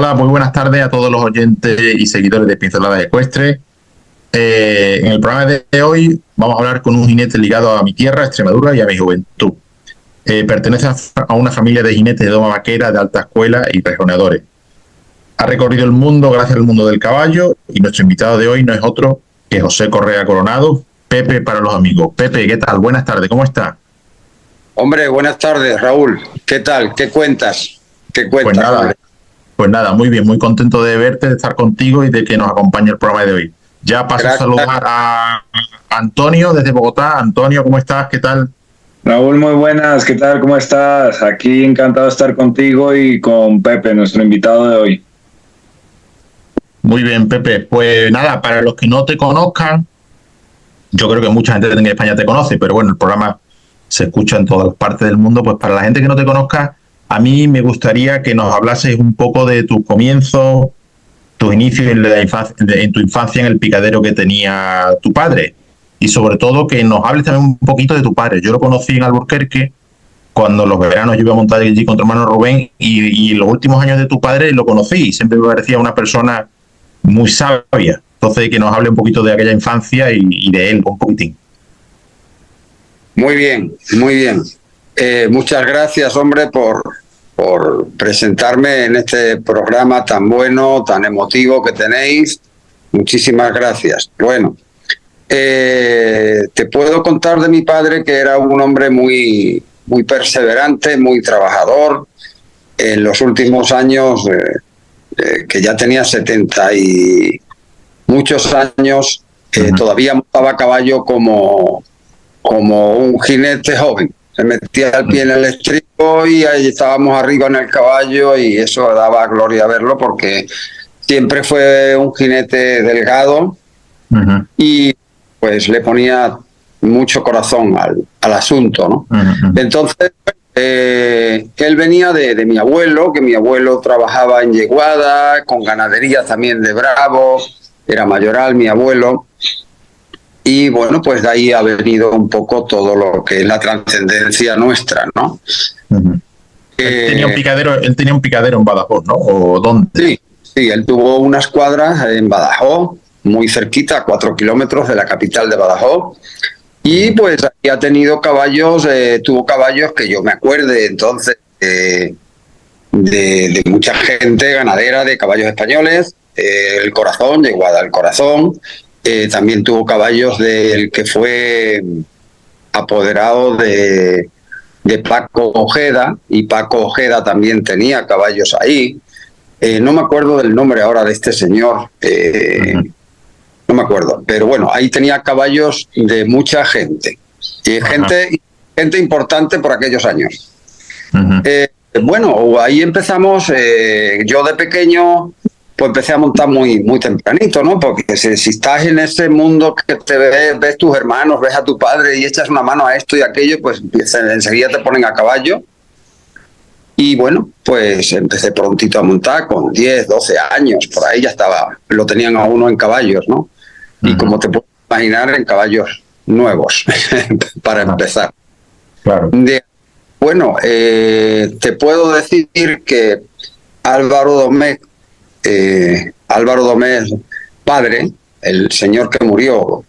Hola, muy buenas tardes a todos los oyentes y seguidores de Pinceladas Ecuestres. En el programa de hoy vamos a hablar con un jinete ligado a mi tierra, Extremadura, y a mi juventud. Pertenece a una familia de jinetes de doma vaquera, de alta escuela y rejoneadores. Ha recorrido el mundo gracias al mundo del caballo y nuestro invitado de hoy no es otro que José Correa Coronado, Pepe para los amigos. Pepe, ¿qué tal? Buenas tardes, ¿cómo estás? Hombre, buenas tardes, Raúl. ¿Qué tal? ¿Qué cuentas? ¿Qué cuentas, hombre? Pues nada, muy bien, muy contento de verte, de estar contigo y de que nos acompañe el programa de hoy. Ya paso a saludar a Antonio desde Bogotá. Antonio, ¿cómo estás? ¿Qué tal? Raúl, muy buenas. ¿Qué tal? ¿Cómo estás? Aquí encantado de estar contigo y con Pepe, nuestro invitado de hoy. Muy bien, Pepe. Pues nada, para los que no te conozcan, yo creo que mucha gente en España te conoce, pero bueno, el programa se escucha en todas las partes del mundo. Pues para la gente que no te conozca, a mí me gustaría que nos hablases un poco de tus comienzos, tus inicios en tu infancia en el picadero que tenía tu padre. Y sobre todo que nos hables también un poquito de tu padre. Yo lo conocí en Alburquerque cuando los veranos yo iba a montar allí con tu hermano Rubén y los últimos años de tu padre lo conocí y siempre me parecía una persona muy sabia. Entonces que nos hable un poquito de aquella infancia y de él un poquitín. Muy bien, muy bien. Muchas gracias, hombre, por presentarme en este programa tan bueno, tan emotivo que tenéis. Muchísimas gracias. Bueno, te puedo contar de mi padre, que era un hombre muy, muy perseverante, muy trabajador. En los últimos años, que ya tenía 70 y muchos años, todavía montaba a caballo como un jinete joven. Se metía el pie en el estribo y ahí estábamos arriba en el caballo y eso daba gloria a verlo porque siempre fue un jinete delgado y pues le ponía mucho corazón al asunto, ¿no? Entonces, él venía de mi abuelo, que mi abuelo trabajaba en yeguada, con ganadería también de Bravo, era mayoral mi abuelo. Y bueno, pues de ahí ha venido un poco todo lo que es la trascendencia nuestra, ¿no? Él tenía un picadero en Badajoz, ¿no? ¿O dónde? Sí, él tuvo unas cuadras en Badajoz, muy cerquita, a 4 kilómetros de la capital de Badajoz. Y pues ahí ha tenido caballos, tuvo caballos que yo me acuerde entonces de mucha gente ganadera de caballos españoles, el Corazón, yeguada el Corazón. También tuvo caballos del que fue apoderado de Paco Ojeda, y Paco Ojeda también tenía caballos ahí. No me acuerdo del nombre ahora de este señor, no me acuerdo, pero bueno, ahí tenía caballos de mucha gente, y gente importante por aquellos años. Bueno, ahí empezamos, yo de pequeño pues empecé a montar muy, muy tempranito, ¿no? Porque si estás en ese mundo que te ves tus hermanos, ves a tu padre y echas una mano a esto y aquello, pues enseguida te ponen a caballo. Y bueno, pues empecé prontito a montar con 10, 12 años, por ahí ya estaba, lo tenían a uno en caballos, ¿no? Y como te puedes imaginar, en caballos nuevos, para empezar. Claro. Bueno, te puedo decir que Álvaro Domecq, padre, el señor que murió,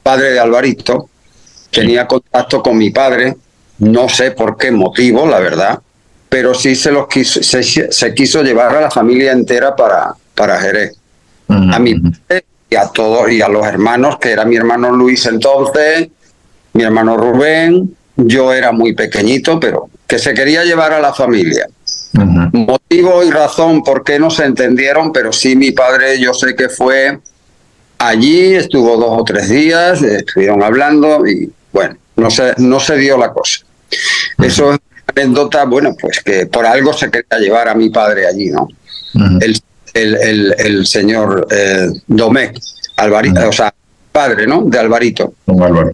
padre de Alvarito, tenía contacto con mi padre, no sé por qué motivo, la verdad, pero sí se quiso llevar a la familia entera para Jerez. A mi padre y a todos, y a los hermanos, que era mi hermano Luis entonces, mi hermano Rubén, yo era muy pequeñito, pero que se quería llevar a la familia. Motivo y razón por qué no se entendieron, pero sí mi padre, yo sé que fue allí, estuvo 2 o 3 días, estuvieron hablando y bueno, no se dio la cosa. Eso es una anécdota, bueno, pues que por algo se quería llevar a mi padre allí, ¿no? El señor Domecq, Alvarito, o sea, padre, ¿no? De Alvarito. Álvaro.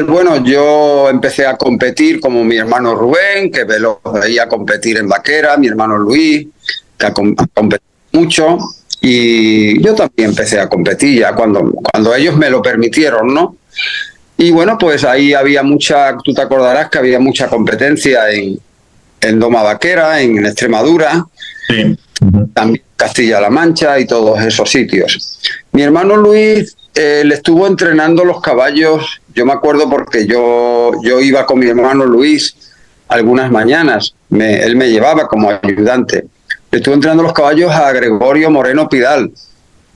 Bueno, yo empecé a competir como mi hermano Rubén, que lo veía competir en vaquera, mi hermano Luis, que ha competido mucho, y yo también empecé a competir ya cuando ellos me lo permitieron, ¿no? Y bueno, pues ahí había tú te acordarás que había mucha competencia en doma vaquera, en Extremadura, Sí. también Castilla-La Mancha y todos esos sitios. Mi hermano Luis le estuvo entrenando los caballos, yo me acuerdo porque yo iba con mi hermano Luis algunas mañanas, él me llevaba como ayudante. Le estuvo entrenando los caballos a Gregorio Moreno Pidal.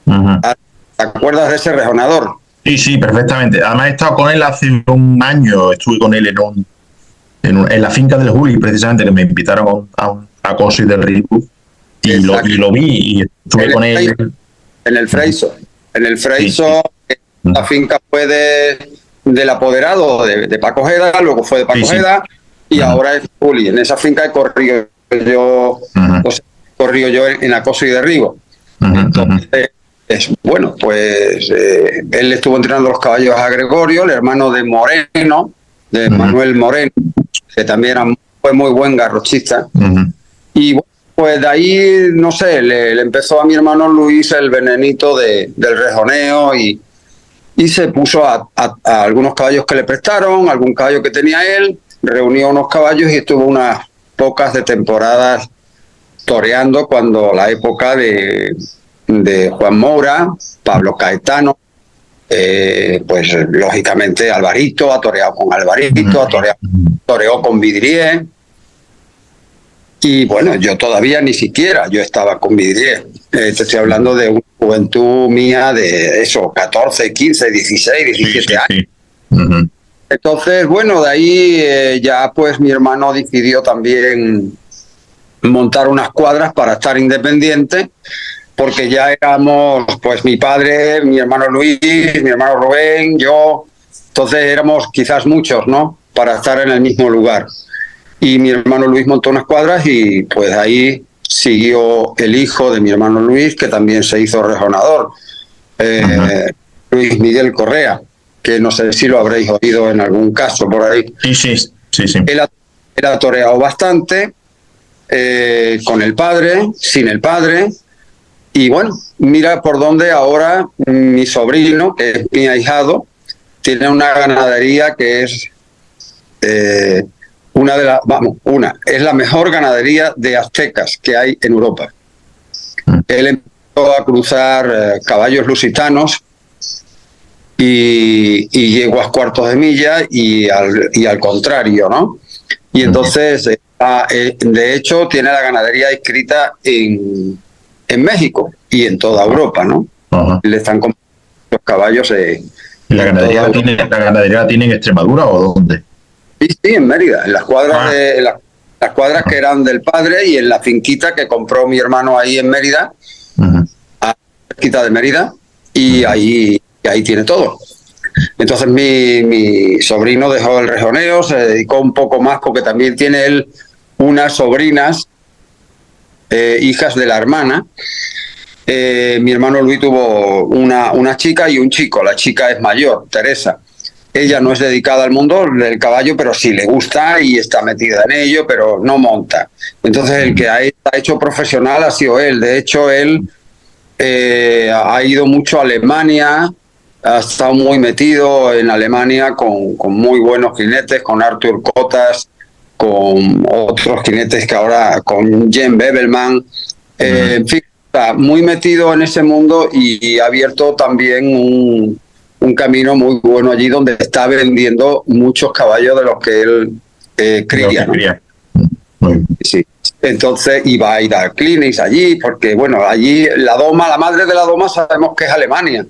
¿Te acuerdas de ese rejonador? Sí, sí, perfectamente. Además he estado con él hace un año, estuve con él en la finca del Juli, precisamente, que me invitaron a Cosi del Río y lo vi y estuve con él. En el Freiso. En el Freiso, sí. La finca fue del apoderado de Paco Ojeda, luego fue de Paco Ojeda y ahora es Juli. En esa finca he corrido yo, en Acoso y Derribo. Entonces, bueno, pues él estuvo entrenando los caballos a Gregorio, el hermano de Moreno, de Manuel Moreno, que también fue muy buen garrochista. Y bueno, pues de ahí, no sé, le empezó a mi hermano Luis el venenito del rejoneo y se puso a algunos caballos que le prestaron, algún caballo que tenía él, reunió unos caballos y estuvo unas pocas de temporadas toreando cuando la época de Juan Moura, Pablo Caetano, pues lógicamente Alvarito, ha toreado con Alvarito, toreó con Vidrié. Y bueno, yo todavía ni siquiera, yo estaba con Vidrié. Te estoy hablando de una juventud mía de eso, 14, 15, 16, 17 años. Entonces, bueno, de ahí ya pues mi hermano decidió también montar unas cuadras para estar independiente, porque ya éramos, pues mi padre, mi hermano Luis, mi hermano Rubén, yo, entonces éramos quizás muchos, ¿no?, para estar en el mismo lugar. Y mi hermano Luis montó unas cuadras y pues ahí siguió el hijo de mi hermano Luis, que también se hizo rejonador, Luis Miguel Correa, que no sé si lo habréis oído en algún caso por ahí. Sí. Él ha toreado bastante, con el padre, sin el padre, y bueno, mira por dónde ahora mi sobrino, que es mi ahijado, tiene una ganadería que es es la mejor ganadería de aztecas que hay en Europa. Él empezó a cruzar caballos lusitanos y yeguas cuartos de milla y al contrario, ¿no? Y entonces, de hecho, tiene la ganadería inscrita en México y en toda Europa, ¿no? Le están comprando los caballos. ¿La ganadería la tiene en Extremadura o dónde? Sí, en Mérida, en las cuadras las cuadras que eran del padre y en la finquita que compró mi hermano ahí en Mérida, a la finquita de Mérida, y ahí tiene todo. Entonces mi sobrino dejó el rejoneo, se dedicó un poco más porque también tiene él unas sobrinas, hijas de la hermana. Mi hermano Luis tuvo una chica y un chico. La chica es mayor, Teresa. Ella no es dedicada al mundo del caballo, pero sí le gusta y está metida en ello, pero no monta. Entonces el que ha hecho profesional ha sido él. De hecho, él ha ido mucho a Alemania, ha estado muy metido en Alemania con muy buenos jinetes, con Arthur Cotas, con otros jinetes que ahora, con Jen Bebelman. En fin, está muy metido en ese mundo y ha abierto también un camino muy bueno allí, donde está vendiendo muchos caballos de los que él cría, ¿no? Sí. Entonces iba a ir a clinics allí, porque bueno, allí la madre de la doma sabemos que es Alemania,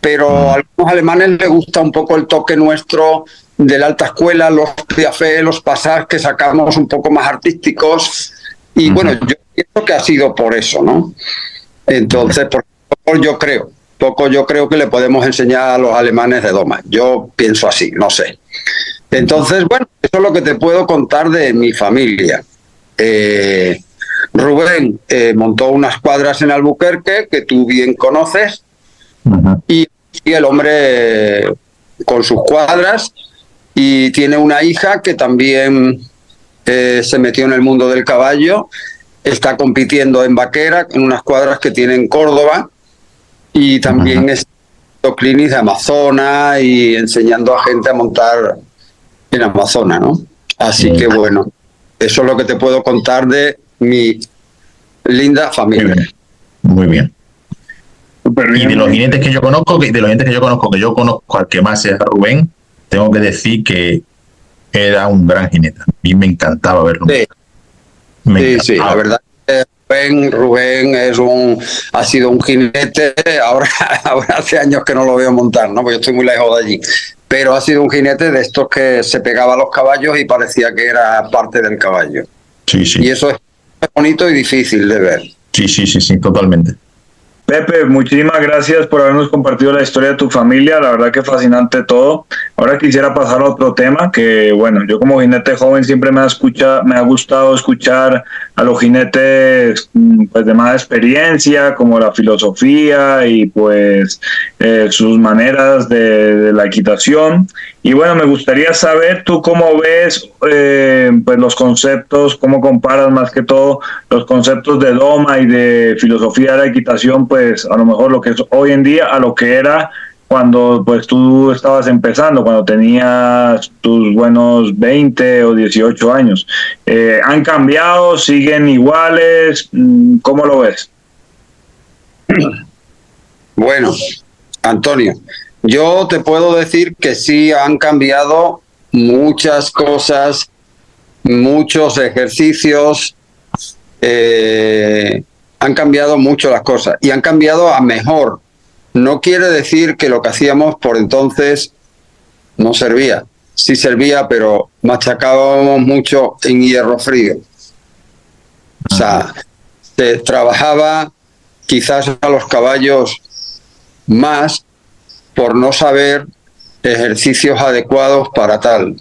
pero a algunos alemanes les gusta un poco el toque nuestro de la alta escuela, los piafés, los pasajes que sacamos un poco más artísticos, y bueno, yo pienso que ha sido por eso, ¿no? Entonces, yo creo que le podemos enseñar a los alemanes de doma. Yo pienso así, no sé. Entonces, bueno, eso es lo que te puedo contar de mi familia. Rubén montó unas cuadras en Albuquerque, que tú bien conoces, y el hombre con sus cuadras, y tiene una hija que también se metió en el mundo del caballo, está compitiendo en vaquera, en unas cuadras que tiene en Córdoba, y también está haciendo clinics de Amazonas y enseñando a gente a montar en Amazonas, ¿no? Así que bueno, eso es lo que te puedo contar de mi linda familia. Muy bien. Súper Y bien. de los jinetes que yo conozco, que yo conozco al que más es a Rubén, tengo que decir que era un gran jinete. A mí me encantaba verlo. Sí, Me sí, encantaba. la verdad. Rubén ha sido un jinete, ahora hace años que no lo veo montar, ¿no? Porque yo estoy muy lejos de allí, pero ha sido un jinete de estos que se pegaba a los caballos y parecía que era parte del caballo. Sí, Y sí. eso es bonito y difícil de ver. Sí, totalmente. Pepe, muchísimas gracias por habernos compartido la historia de tu familia, la verdad que fascinante todo. Ahora quisiera pasar a otro tema que, bueno, yo como jinete joven siempre me ha gustado escuchar a los jinetes pues, de más experiencia, como la filosofía y pues sus maneras de la equitación. Y bueno, me gustaría saber tú cómo ves pues los conceptos, cómo comparas más que todo los conceptos de doma y de filosofía de la equitación, pues a lo mejor lo que es hoy en día a lo que era cuando pues tú estabas empezando, cuando tenías tus buenos 20 o 18 años. ¿Han cambiado? ¿Siguen iguales? ¿Cómo lo ves? Bueno, Antonio, yo te puedo decir que sí han cambiado muchas cosas, muchos ejercicios, han cambiado mucho las cosas y han cambiado a mejor. No quiere decir que lo que hacíamos por entonces no servía. Sí servía, pero machacábamos mucho en hierro frío. O sea, se trabajaba quizás a los caballos más por no saber ejercicios adecuados para tal.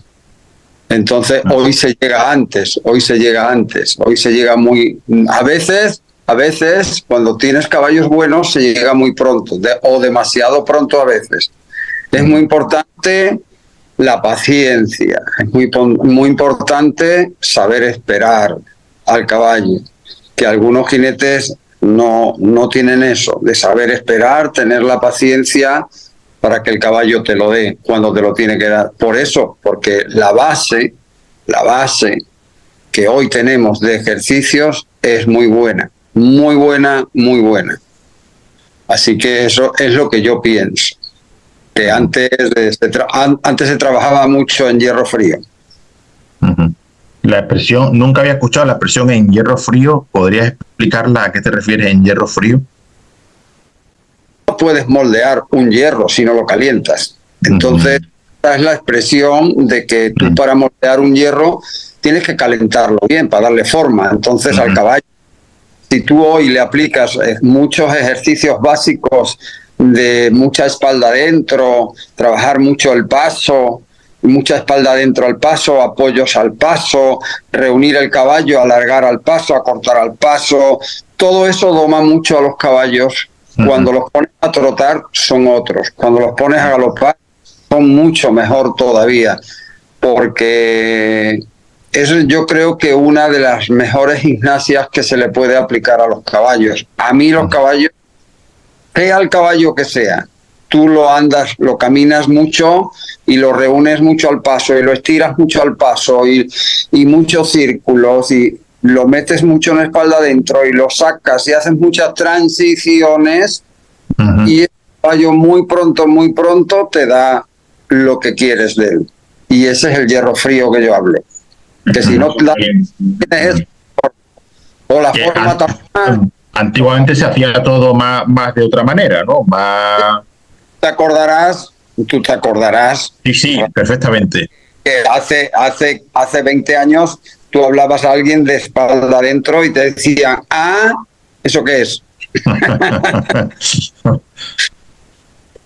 Entonces hoy se llega antes, hoy se llega muy... A veces cuando tienes caballos buenos se llega muy pronto o demasiado pronto a veces. Es muy importante la paciencia, es muy importante saber esperar al caballo, que algunos jinetes no tienen eso, de saber esperar, tener la paciencia para que el caballo te lo dé cuando te lo tiene que dar. Por eso, porque la base que hoy tenemos de ejercicios es muy buena, muy buena, muy buena. Así que eso es lo que yo pienso, que antes se trabajaba mucho en hierro frío. La expresión, nunca había escuchado la expresión en hierro frío. ¿Podrías explicarla a qué te refieres en hierro frío? No puedes moldear un hierro si no lo calientas. Entonces, esa es la expresión de que tú para moldear un hierro tienes que calentarlo bien para darle forma. Entonces, al caballo, si tú hoy le aplicas muchos ejercicios básicos de mucha espalda adentro, trabajar mucho el paso, mucha espalda adentro al paso, apoyos al paso, reunir el caballo, alargar al paso, acortar al paso, todo eso doma mucho a los caballos. Cuando los pones a trotar son otros, cuando los pones a galopar son mucho mejor todavía, porque eso yo creo que una de las mejores gimnasias que se le puede aplicar a los caballos. A mí los caballos, sea el caballo que sea, tú lo andas, lo caminas mucho y lo reúnes mucho al paso y lo estiras mucho al paso y muchos círculos y lo metes mucho en la espalda adentro y lo sacas y haces muchas transiciones y el caballo muy pronto te da lo que quieres de él. Y ese es el hierro frío que yo hablo. Que si no tienes o la forma tan... Antiguamente se hacía todo más de otra manera, ¿no? Más... Tú te acordarás. Sí, perfectamente. Que hace 20 años tú hablabas a alguien de espalda adentro y te decían, ¿eso qué es?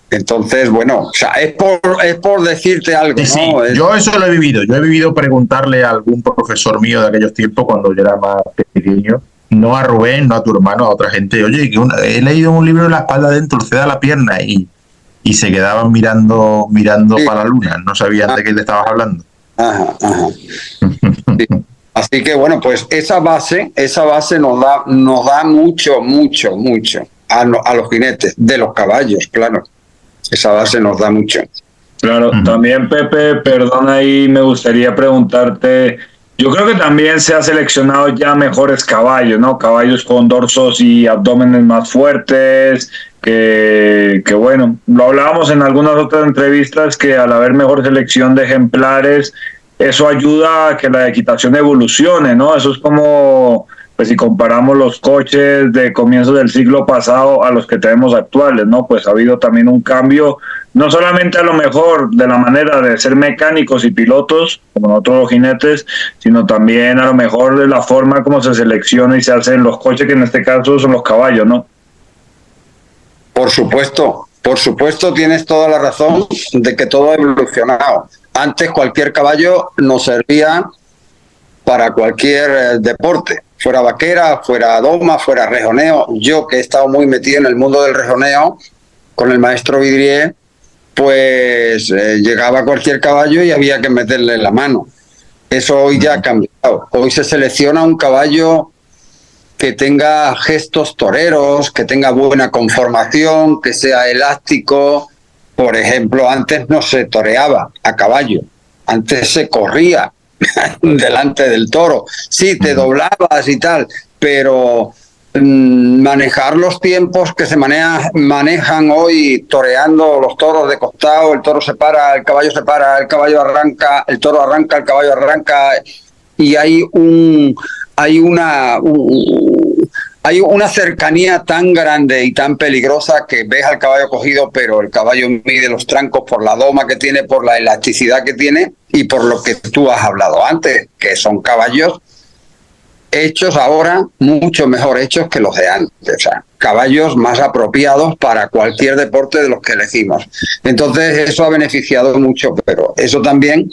Entonces, bueno, o sea, es por decirte algo, sí, ¿no? Sí. Yo eso lo he vivido. Yo he vivido preguntarle a algún profesor mío de aquellos tiempos cuando yo era más pequeño, no a Rubén, no a tu hermano, a otra gente, oye, que he leído un libro de la espalda adentro, se da la pierna y se quedaban mirando sí. Para la luna, no sabían de qué te estabas hablando. Ajá. Sí. Así que bueno, pues esa base nos da mucho a los jinetes, de los caballos, claro. Esa base nos da mucho. Claro, también Pepe, perdón, ahí me gustaría preguntarte Yo creo que también se ha seleccionado ya mejores caballos, ¿no? Caballos con dorsos y abdómenes más fuertes, que bueno, lo hablábamos en algunas otras entrevistas, que al haber mejor selección de ejemplares, eso ayuda a que la equitación evolucione, ¿no? Eso es como, pues si comparamos los coches de comienzos del siglo pasado a los que tenemos actuales, ¿no? Pues ha habido también un cambio, no solamente a lo mejor de la manera de ser mecánicos y pilotos, como nosotros los jinetes, sino también a lo mejor de la forma como se selecciona y se hacen los coches, que en este caso son los caballos, ¿no? Por supuesto, tienes toda la razón de que todo ha evolucionado. Antes cualquier caballo nos servía para cualquier deporte, fuera vaquera, fuera doma, fuera rejoneo. Yo, que he estado muy metido en el mundo del rejoneo con el maestro Vidrier, pues llegaba cualquier caballo y había que meterle la mano. Eso hoy ya ha cambiado. Hoy se selecciona un caballo que tenga gestos toreros, que tenga buena conformación, que sea elástico. Por ejemplo, antes no se toreaba a caballo, antes se corría delante del toro. Sí, te doblabas y tal, pero manejar los tiempos que se manejan hoy toreando los toros de costado, el toro se para, el caballo arranca, el toro arranca, el caballo arranca, y hay una cercanía tan grande y tan peligrosa que ves al caballo cogido, pero el caballo mide los trancos por la doma que tiene, por la elasticidad que tiene y por lo que tú has hablado antes, que son caballos hechos ahora mucho mejor hechos que los de antes, o sea, caballos más apropiados para cualquier deporte de los que elegimos. Entonces eso ha beneficiado mucho, pero eso también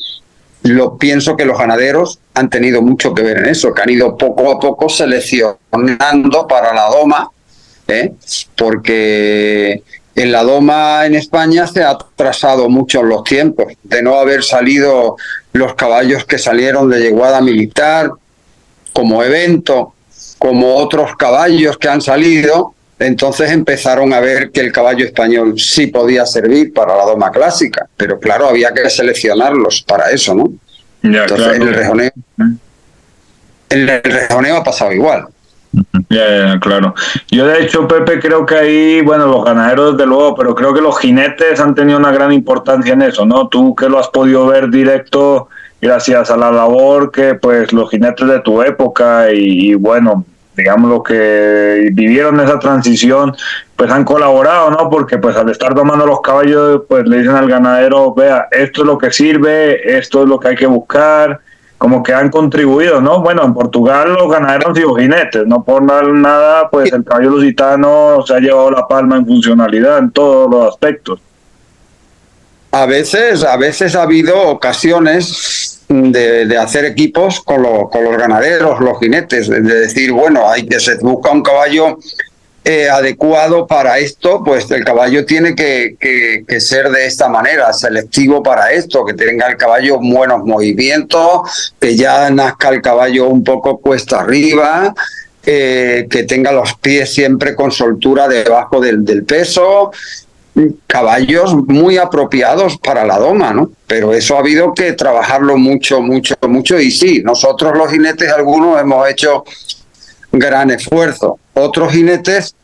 lo pienso que los ganaderos han tenido mucho que ver en eso, que han ido poco a poco seleccionando para la doma, porque en la doma en España se ha atrasado mucho en los tiempos, de no haber salido los caballos que salieron de yeguada militar como evento, como otros caballos que han salido. Entonces empezaron a ver que el caballo español sí podía servir para la doma clásica, pero claro, había que seleccionarlos para eso, ¿no? Ya, entonces claro. en el rejoneo ha pasado igual. Ya, claro. Yo de hecho, Pepe, creo que ahí, bueno, los ganaderos desde luego, pero creo que los jinetes han tenido una gran importancia en eso, ¿no? Tú que lo has podido ver directo gracias a la labor que pues los jinetes de tu época y bueno, digamos lo que vivieron esa transición, pues han colaborado, ¿no? Porque pues al estar domando los caballos, pues le dicen al ganadero, vea, esto es lo que sirve, esto es lo que hay que buscar, como que han contribuido, ¿no? Bueno, en Portugal los ganaderos han sido jinetes, no por nada, pues el caballo lusitano se ha llevado la palma en funcionalidad, en todos los aspectos. A veces ha habido ocasiones de hacer equipos con los ganaderos, los jinetes, de decir, bueno, se busca un caballo adecuado para esto, pues el caballo tiene que ser de esta manera, selectivo para esto, que tenga el caballo buenos movimientos, que ya nazca el caballo un poco cuesta arriba, que tenga los pies siempre con soltura debajo del peso. Caballos muy apropiados para la doma, ¿no? Pero eso ha habido que trabajarlo mucho, y sí, nosotros los jinetes, algunos hemos hecho gran esfuerzo. Otros jinetes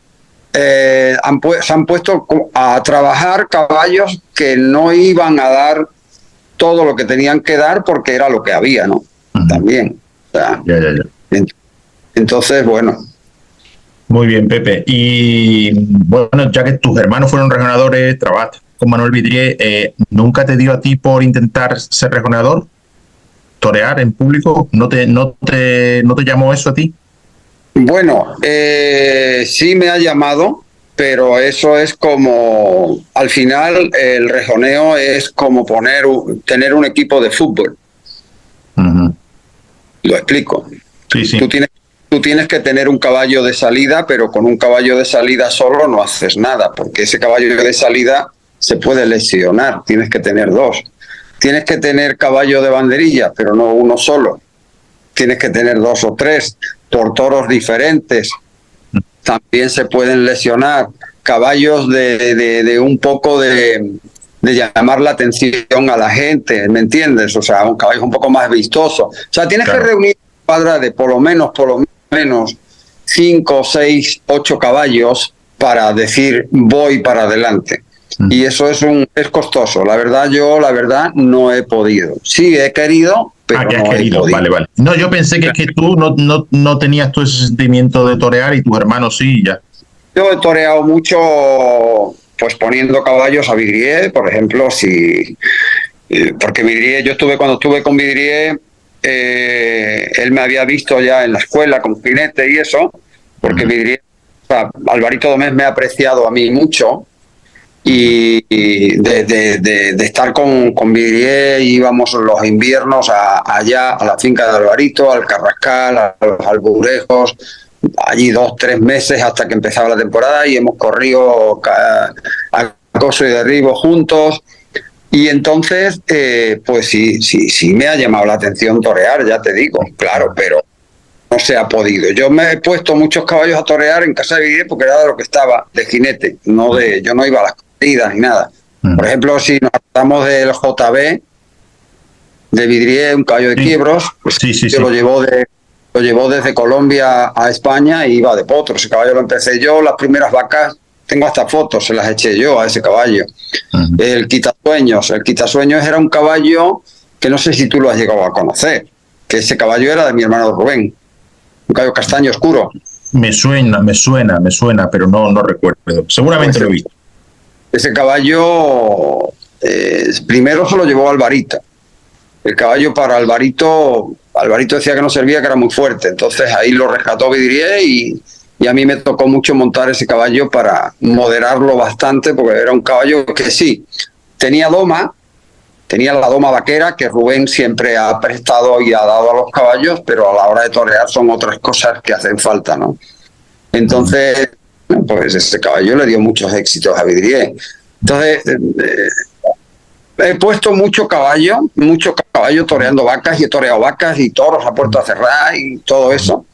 se han puesto a trabajar caballos que no iban a dar todo lo que tenían que dar porque era lo que había, ¿no? También. O sea, entonces, bueno. Muy bien, Pepe. Y bueno, ya que tus hermanos fueron rejonadores, trabajaste con Manuel Vidrier, ¿nunca te dio a ti por intentar ser rejonador? ¿Torear en público? ¿No te llamó eso a ti? Bueno, sí me ha llamado, pero eso es como, al final el rejoneo es como tener un equipo de fútbol. Uh-huh. Lo explico. Sí. Tú tienes que tener un caballo de salida, pero con un caballo de salida solo no haces nada, porque ese caballo de salida se puede lesionar, tienes que tener dos. Tienes que tener caballo de banderilla, pero no uno solo. Tienes que tener dos o tres por toros diferentes. También se pueden lesionar caballos de un poco de de llamar la atención a la gente, ¿me entiendes? O sea, un caballo un poco más vistoso. O sea, tienes que reunir una cuadra de por lo menos 5, 6, 8 caballos para decir voy para adelante. Y eso es costoso. La verdad no he podido. Sí he querido, pero que has no querido. He podido. Vale. No, yo pensé que tú no tenías todo ese sentimiento de torear y tus hermanos sí, ya. Yo he toreado mucho, pues poniendo caballos a Vidrié, por ejemplo, porque Vidrié, cuando estuve con Vidrié, él me había visto ya en la escuela con jinete y eso, porque Vidrié, o sea, Alvarito Domés me ha apreciado a mí mucho, y de estar con Vidrié, íbamos los inviernos allá a la finca de Alvarito, al Carrascal, a los Alburejos, allí 2-3 meses hasta que empezaba la temporada, y hemos corrido a Coso y Derribo juntos. Y entonces, pues sí me ha llamado la atención torear, ya te digo, claro, pero no se ha podido. Yo me he puesto muchos caballos a torear en casa de Vidrié porque era de lo que estaba, de jinete, yo no iba a las corridas ni nada. Por ejemplo, si nos hablamos del JB de Vidrié, un caballo de quiebros, pues yo lo llevó desde Colombia a España y iba de potro. Ese caballo lo empecé yo, las primeras vacas, tengo hasta fotos, se las eché yo a ese caballo. El Quitasueños era un caballo que no sé si tú lo has llegado a conocer, que ese caballo era de mi hermano Rubén, un caballo castaño oscuro. Me suena, pero no recuerdo. Seguramente lo he visto. Ese caballo primero se lo llevó Alvarito. El caballo para Alvarito decía que no servía, que era muy fuerte. Entonces ahí lo rescató Vidrié y a mí me tocó mucho montar ese caballo para moderarlo bastante, porque era un caballo que sí, tenía la doma vaquera que Rubén siempre ha prestado y ha dado a los caballos, pero a la hora de torear son otras cosas que hacen falta, ¿no? Entonces, pues ese caballo le dio muchos éxitos a Vidrié. Entonces, he puesto mucho caballo toreando vacas, y he toreado vacas y toros a puerta cerrada y todo eso.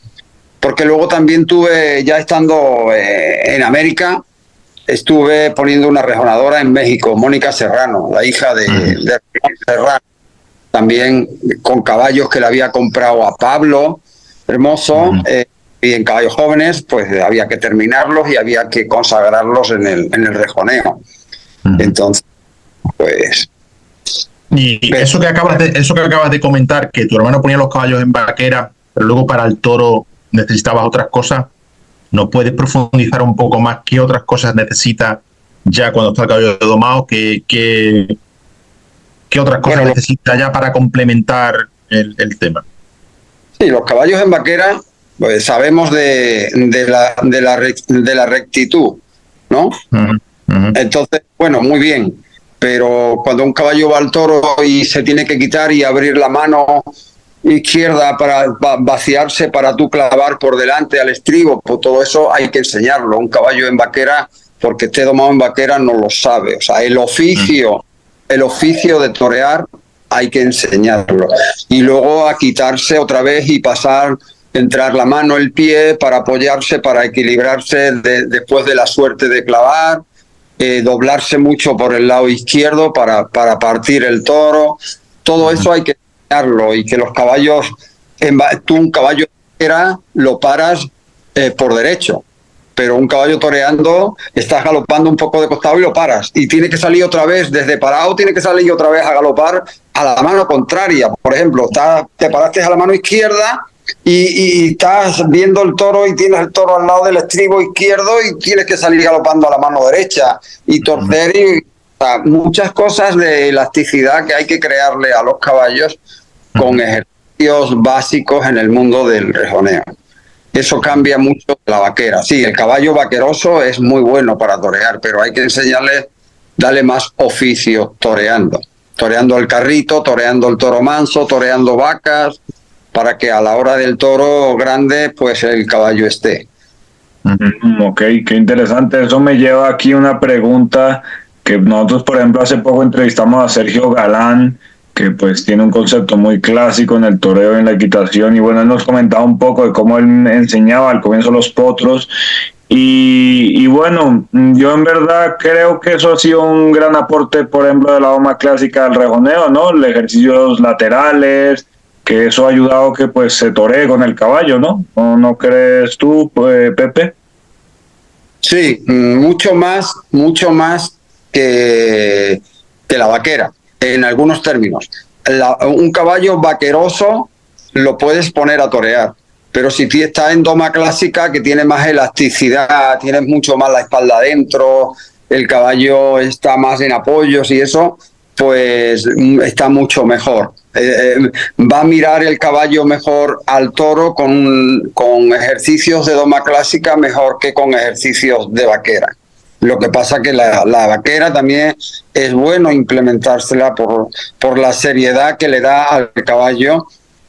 Porque luego también tuve, ya estando en América, estuve poniendo una rejonadora en México, Mónica Serrano, la hija de Serrano, también con caballos que le había comprado a Pablo Hermoso, y en caballos jóvenes, pues había que terminarlos y había que consagrarlos en el rejoneo. Entonces, pues... Y eso que acabas de comentar, que tu hermano ponía los caballos en vaquera, pero luego para el toro necesitabas otras cosas, ¿no puedes profundizar un poco más qué otras cosas necesita ya cuando está el caballo domado? ¿Qué otras cosas necesita ya para complementar el tema? Sí, los caballos en vaquera, pues sabemos de la rectitud, ¿no? Entonces, bueno, muy bien, pero cuando un caballo va al toro y se tiene que quitar y abrir la mano izquierda para vaciarse, para tú clavar por delante al estribo, pues todo eso hay que enseñarlo. Un caballo en vaquera, porque esté domado en vaquera, no lo sabe. O sea, el oficio de torear hay que enseñarlo. Y luego a quitarse otra vez y pasar, entrar la mano, el pie, para apoyarse, para equilibrarse después de la suerte de clavar, doblarse mucho por el lado izquierdo para partir el toro. Todo eso hay que enseñarlo, y que los caballos, tú un caballo lo paras por derecho, pero un caballo toreando estás galopando un poco de costado y lo paras, y tiene que salir otra vez desde parado, tiene que salir otra vez a galopar a la mano contraria. Por ejemplo, te paraste a la mano izquierda y estás viendo el toro y tienes el toro al lado del estribo izquierdo y tienes que salir galopando a la mano derecha y torcer, muchas cosas de elasticidad que hay que crearle a los caballos con ejercicios básicos en el mundo del rejoneo. Eso cambia mucho la vaquera. Sí, el caballo vaqueroso es muy bueno para torear, pero hay que enseñarle, darle más oficio toreando el carrito, toreando el toro manso, toreando vacas, para que a la hora del toro grande, pues el caballo esté. Ok, qué interesante. Eso me lleva aquí una pregunta que nosotros, por ejemplo, hace poco entrevistamos a Sergio Galán, que pues tiene un concepto muy clásico en el toreo y en la equitación, y bueno, él nos comentaba un poco de cómo él enseñaba al comienzo los potros, Y bueno, yo en verdad creo que eso ha sido un gran aporte, por ejemplo, de la doma clásica del rejoneo, ¿no? Los ejercicios laterales, que eso ha ayudado que pues se toree con el caballo, ¿no? ¿No crees tú, Pepe? Sí, mucho más que la vaquera, en algunos términos. Un caballo vaqueroso lo puedes poner a torear, pero si estás en doma clásica, que tiene más elasticidad, tienes mucho más la espalda adentro, el caballo está más en apoyos y eso, pues está mucho mejor. Va a mirar el caballo mejor al toro con ejercicios de doma clásica mejor que con ejercicios de vaquera. Lo que pasa que la vaquera también es bueno implementársela por la seriedad que le da al caballo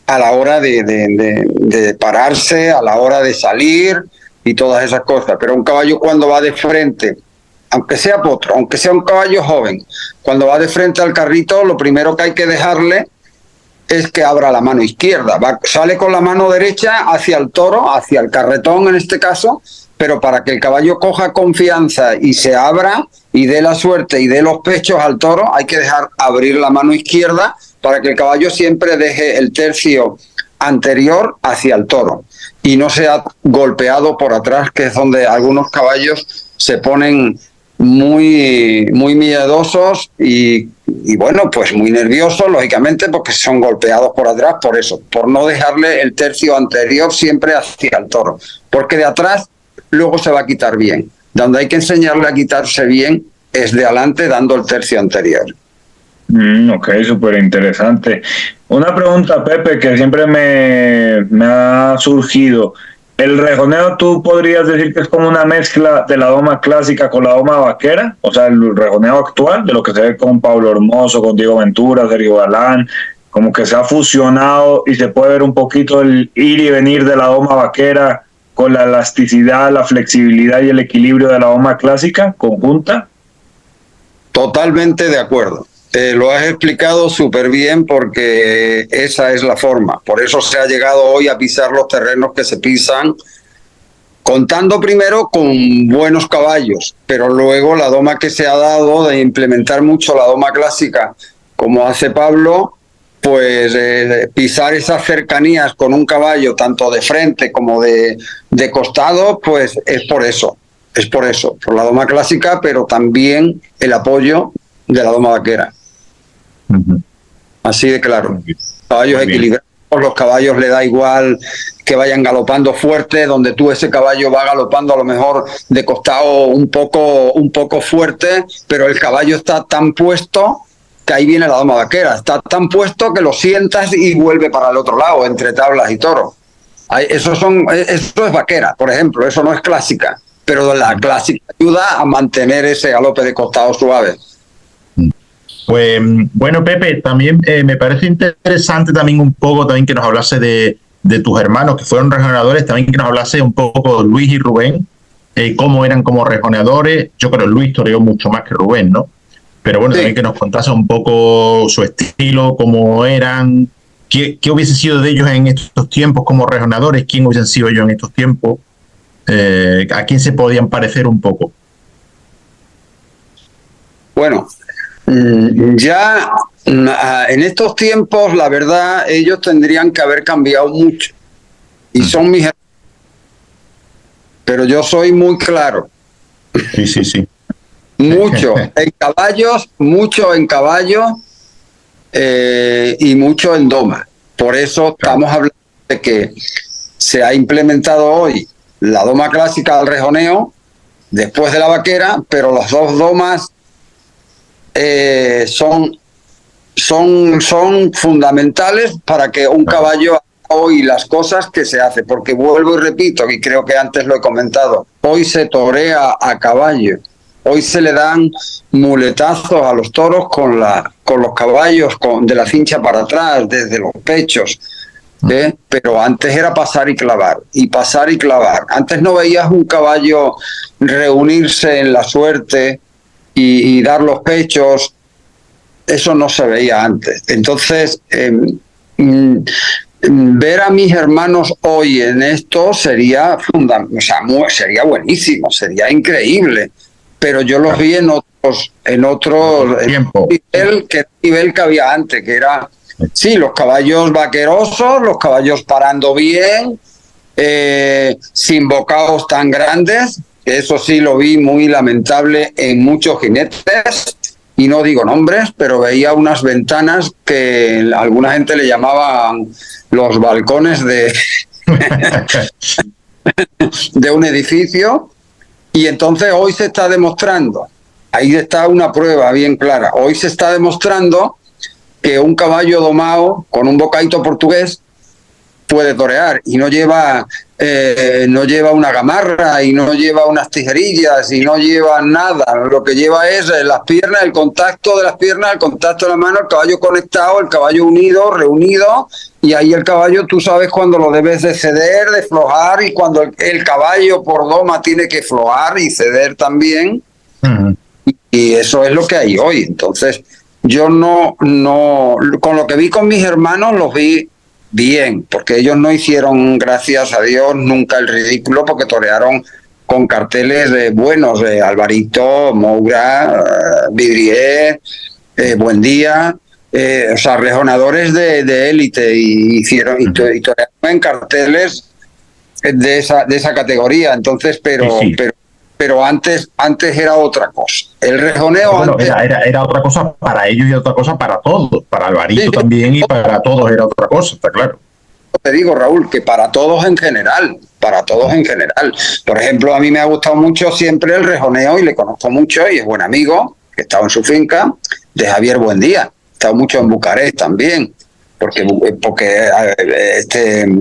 a la hora de pararse, a la hora de salir y todas esas cosas. Pero un caballo cuando va de frente, aunque sea potro, aunque sea un caballo joven, cuando va de frente al carrito, lo primero que hay que dejarle es que abra la mano izquierda. Sale con la mano derecha hacia el toro, hacia el carretón en este caso, pero para que el caballo coja confianza y se abra y dé la suerte y dé los pechos al toro, hay que dejar abrir la mano izquierda para que el caballo siempre deje el tercio anterior hacia el toro y no sea golpeado por atrás, que es donde algunos caballos se ponen muy miedosos y bueno, pues muy nerviosos, lógicamente, porque son golpeados por atrás por eso, por no dejarle el tercio anterior siempre hacia el toro, porque de atrás luego se va a quitar bien. Donde hay que enseñarle a quitarse bien es de adelante dando el tercio anterior. Ok, súper interesante. Una pregunta, Pepe, que siempre me ha surgido. ¿El rejoneo tú podrías decir que es como una mezcla de la doma clásica con la doma vaquera? O sea, el rejoneo actual, de lo que se ve con Pablo Hermoso, con Diego Ventura, Sergio Galán, como que se ha fusionado y se puede ver un poquito el ir y venir de la doma vaquera con la elasticidad, la flexibilidad y el equilibrio de la doma clásica conjunta. Totalmente de acuerdo. Lo has explicado súper bien porque esa es la forma. Por eso se ha llegado hoy a pisar los terrenos que se pisan, contando primero con buenos caballos, pero luego la doma que se ha dado de implementar mucho la doma clásica, como hace Pablo, pues pisar esas cercanías con un caballo, tanto de frente como de costado, pues es por eso, por la doma clásica, pero también el apoyo de la doma vaquera. Uh-huh. Así de claro. Caballos equilibrados, los caballos le da igual que vayan galopando fuerte, donde tú ese caballo va galopando a lo mejor de costado un poco fuerte, pero el caballo está tan puesto que ahí viene la doma vaquera, está tan puesto que lo sientas y vuelve para el otro lado, entre tablas y toros. Eso es vaquera, por ejemplo, eso no es clásica, pero la clásica ayuda a mantener ese galope de costado suave. Pues bueno, Pepe, también me parece interesante también un poco también que nos hablase de tus hermanos que fueron rejoneadores, también que nos hablase un poco de Luis y Rubén, cómo eran como rejoneadores. Yo creo que Luis toreó mucho más que Rubén, ¿no? Pero bueno, sí, también que nos contase un poco su estilo, cómo eran, qué hubiese sido de ellos en estos tiempos como rejoneadores, quién hubiesen sido ellos en estos tiempos, a quién se podían parecer un poco. Bueno, ya en estos tiempos, la verdad, ellos tendrían que haber cambiado mucho. Y son mis hermanos. Pero yo soy muy claro. Sí. Mucho en caballos y mucho en doma. Por eso estamos hablando de que se ha implementado hoy la doma clásica del rejoneo después de la vaquera, pero las dos domas son fundamentales para que un caballo haga hoy las cosas que se hace, porque vuelvo y repito, y creo que antes lo he comentado, hoy se torea a caballo, hoy se le dan muletazos a los toros con los caballos de la cincha para atrás, desde los pechos, pero antes era pasar y clavar, antes no veías un caballo reunirse en la suerte y dar los pechos, eso no se veía antes. Entonces, ver a mis hermanos hoy en esto sería sería buenísimo, sería increíble, pero yo los vi en otro tiempo. nivel que había antes, que era, sí, los caballos vaquerosos, los caballos parando bien, sin bocados tan grandes, que eso sí lo vi muy lamentable en muchos jinetes, y no digo nombres, pero veía unas ventanas que alguna gente le llamaban los balcones de un edificio, y entonces hoy se está demostrando, ahí está una prueba bien clara, hoy se está demostrando que un caballo domado con un bocadito portugués puede torear y no lleva una gamarra y no lleva unas tijerillas y no lleva nada. Lo que lleva es las piernas, el contacto de las piernas, el contacto de la mano, el caballo conectado, el caballo unido, reunido, y ahí el caballo tú sabes cuando lo debes de ceder, de flojar, y cuando el caballo por doma tiene que flojar y ceder también. Uh-huh. Y eso es lo que hay hoy. Entonces yo no con lo que vi con mis hermanos los vi bien, porque ellos no hicieron, gracias a Dios, nunca el ridículo, porque torearon con carteles buenos de Alvarito, Moura, Vidrier, Buendía, o sea, rejonadores de élite, y torearon en carteles de esa categoría. Entonces, pero antes era otra cosa. El rejoneo bueno, antes era otra cosa para ellos y otra cosa para todos. Para Alvarito también, y para todos era otra cosa, está claro. Te digo, Raúl, que para todos en general. Por ejemplo, a mí me ha gustado mucho siempre el rejoneo, y le conozco mucho, y es buen amigo, que he estado en su finca, de Javier Buendía. He estado mucho en Bucarest también, porque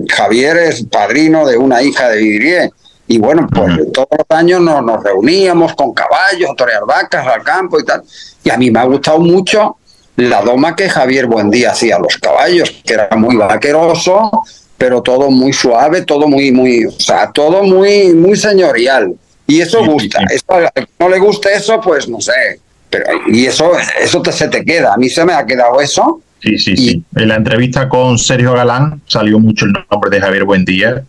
Javier es padrino de una hija de Vidrier. Y bueno, pues todos los años nos reuníamos con caballos, a torear vacas al campo y tal. Y a mí me ha gustado mucho la doma que Javier Buendía hacía a los caballos, que era muy vaqueroso, pero todo muy suave, todo todo muy señorial. Y eso gusta. Eso, al que no le guste eso, pues no sé. Y eso se te queda. A mí se me ha quedado eso. Sí. En la entrevista con Sergio Galán salió mucho el nombre de Javier Buendía,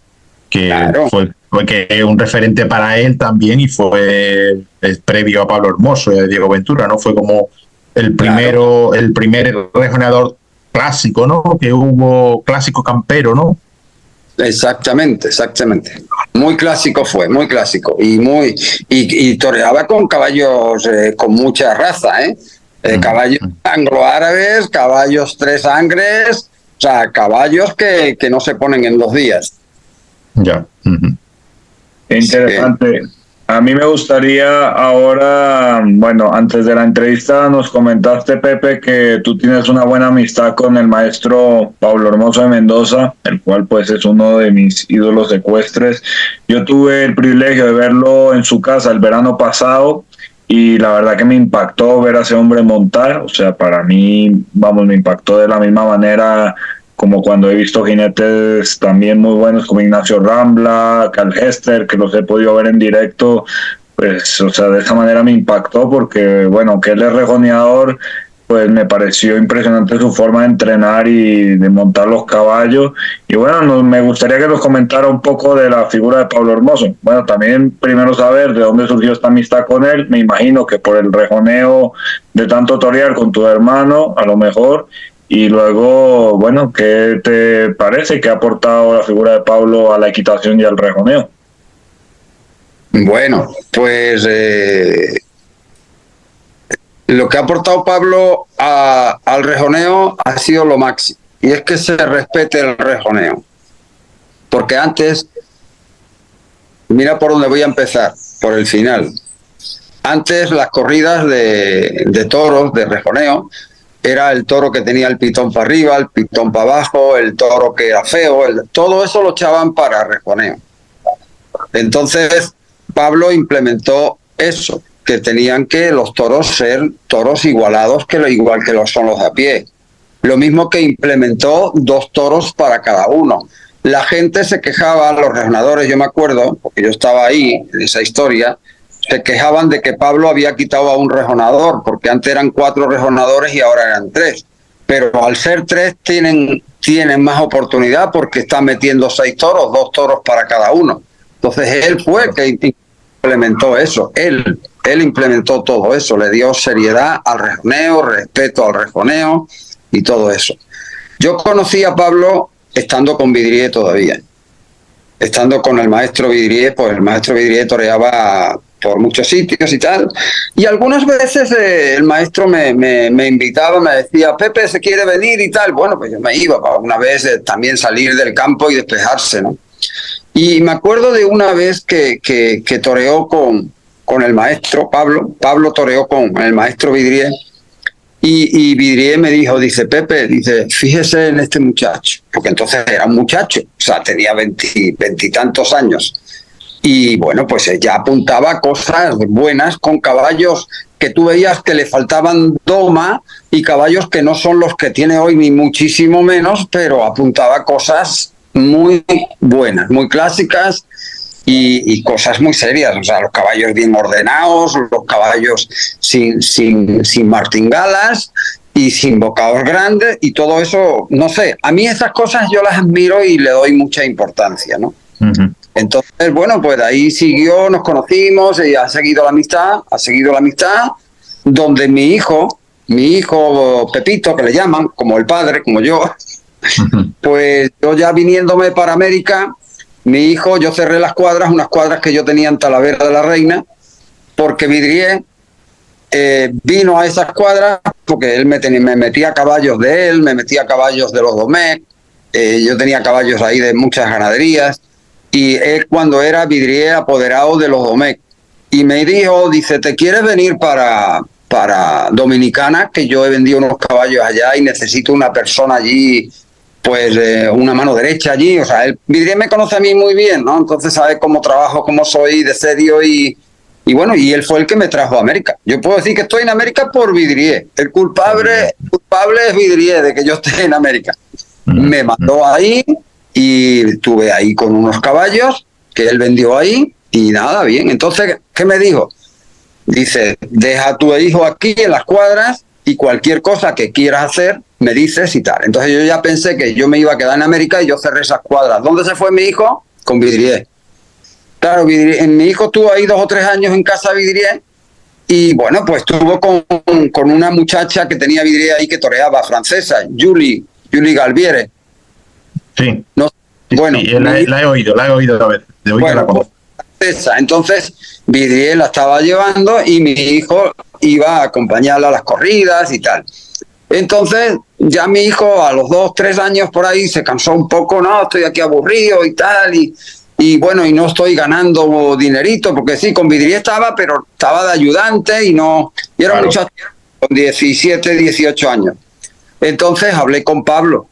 que claro, fue que es un referente para él también, y fue previo a Pablo Hermoso y a Diego Ventura, ¿no? Fue como el primer rejoneador clásico, ¿no? Que hubo, clásico campero, ¿no? Exactamente. Muy clásico fue, muy clásico. Y toreaba con caballos con mucha raza, ¿eh? Caballos anglo-árabes, caballos tres sangres, o sea, caballos que no se ponen en 2 días. Ya. Interesante. A mí me gustaría ahora, bueno, antes de la entrevista nos comentaste, Pepe, que tú tienes una buena amistad con el maestro Pablo Hermoso de Mendoza, el cual pues es uno de mis ídolos ecuestres. Yo tuve el privilegio de verlo en su casa el verano pasado, y la verdad que me impactó ver a ese hombre montar. O sea, para mí, me impactó de la misma manera como cuando he visto jinetes también muy buenos como Ignacio Rambla, Cal Hester, que los he podido ver en directo. Pues, o sea, de esa manera me impactó, porque, bueno, que él es rejoneador, pues me pareció impresionante su forma de entrenar y de montar los caballos. Y bueno, me gustaría que nos comentara un poco de la figura de Pablo Hermoso. Bueno, también primero saber de dónde surgió esta amistad con él. Me imagino que por el rejoneo de tanto torear con tu hermano, a lo mejor. Y luego, bueno, ¿qué te parece que ha aportado la figura de Pablo a la equitación y al rejoneo? Bueno, pues lo que ha aportado Pablo al rejoneo ha sido lo máximo, y es que se respete el rejoneo. Porque antes, mira por dónde voy a empezar, por el final. Antes las corridas de toros, de rejoneo, era el toro que tenía el pitón para arriba, el pitón para abajo, el toro que era feo, todo eso lo echaban para rejoneo. Entonces Pablo implementó eso, que tenían que los toros ser toros igualados, igual que son los de a pie. Lo mismo que implementó 2 toros para cada uno. La gente se quejaba, los rejonadores, yo me acuerdo, porque yo estaba ahí en esa historia, se quejaban de que Pablo había quitado a un rejonador, porque antes eran 4 rejonadores y ahora eran 3. Pero al ser 3 tienen tienen más oportunidad porque están metiendo 6 toros, 2 toros para cada uno. Entonces él fue el que implementó eso, él implementó todo eso, le dio seriedad al rejoneo, respeto al rejoneo y todo eso. Yo conocí a Pablo estando con Vidrié todavía. Estando con el maestro Vidrié, pues el maestro Vidrié toreaba por muchos sitios y tal, y algunas veces el maestro me invitaba, me decía, Pepe, ¿se quiere venir y tal? Bueno, pues yo me iba para una vez también salir del campo y despejarse, ¿no? Y me acuerdo de una vez que toreó con el maestro Pablo toreó con el maestro Vidrié, y Vidrié me dijo, dice, Pepe, dice, fíjese en este muchacho, porque entonces era un muchacho, o sea, tenía 20 y tantos años. Y bueno, pues ya apuntaba cosas buenas con caballos que tú veías que le faltaban doma y caballos que no son los que tiene hoy ni muchísimo menos, pero apuntaba cosas muy buenas, muy clásicas y cosas muy serias. O sea, los caballos bien ordenados, los caballos sin martingalas y sin bocados grandes y todo eso, no sé, a mí esas cosas yo las admiro y le doy mucha importancia, ¿no? Uh-huh. Entonces, bueno, pues de ahí siguió, nos conocimos y ha seguido la amistad, donde mi hijo Pepito, que le llaman, como el padre, como yo, pues yo ya viniéndome para América, mi hijo, yo cerré unas cuadras que yo tenía en Talavera de la Reina, porque Vidrié vino a esas cuadras, porque él me metía caballos de él, me metía caballos de los Domecq, yo tenía caballos ahí de muchas ganaderías, y él cuando era Vidrié apoderado de los Domecq, y me dijo, dice, ¿te quieres venir para Dominicana? Que yo he vendido unos caballos allá y necesito una persona allí, pues una mano derecha allí. O sea, Vidrié me conoce a mí muy bien, ¿no? Entonces sabe cómo trabajo, cómo soy de serio y bueno, y él fue el que me trajo a América. Yo puedo decir que estoy en América por Vidrié. El culpable es Vidrié de que yo esté en América. Me mandó ahí y estuve ahí con unos caballos que él vendió ahí y nada, bien. Entonces, ¿qué me dijo? Dice, deja a tu hijo aquí en las cuadras y cualquier cosa que quieras hacer, me dices y tal. Entonces yo ya pensé que yo me iba a quedar en América y yo cerré esas cuadras. ¿Dónde se fue mi hijo? Con Vidrié. Claro, mi hijo estuvo ahí 2 o 3 años en casa de Vidrié y bueno, pues estuvo con una muchacha que tenía Vidrié ahí que toreaba, francesa, Julie Galviere. Sí. No, bueno, sí, la he oído a veces. Bueno, entonces Vidrié la estaba llevando y mi hijo iba a acompañarla a las corridas y tal. Entonces ya mi hijo a los 2, 3 años por ahí se cansó un poco, no, estoy aquí aburrido y tal, y bueno, y no estoy ganando dinerito, porque sí, con Vidrié estaba, pero estaba de ayudante y era un muchacho con 17, 18 años. Entonces hablé con Pablo.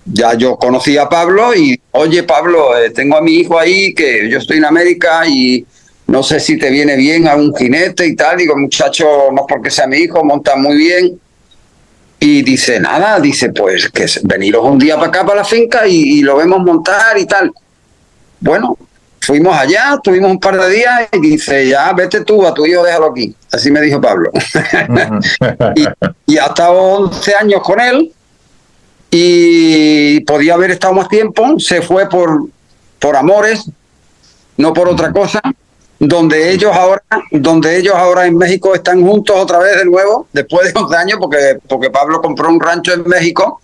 Ya yo conocí a Pablo y, oye Pablo, tengo a mi hijo ahí, que yo estoy en América y no sé si te viene bien a un jinete y tal. Digo, muchacho, no porque sea mi hijo, monta muy bien. Y dice, nada, dice, pues que veniros un día para acá, para la finca y lo vemos montar y tal. Bueno, fuimos allá, tuvimos un par de días y dice, ya vete tú, a tu hijo déjalo aquí. Así me dijo Pablo. y ha estado 11 años con él. Y podía haber estado más tiempo, se fue por amores, no por otra cosa, donde ellos ahora en México están juntos otra vez de nuevo, después de 11 años, porque Pablo compró un rancho en México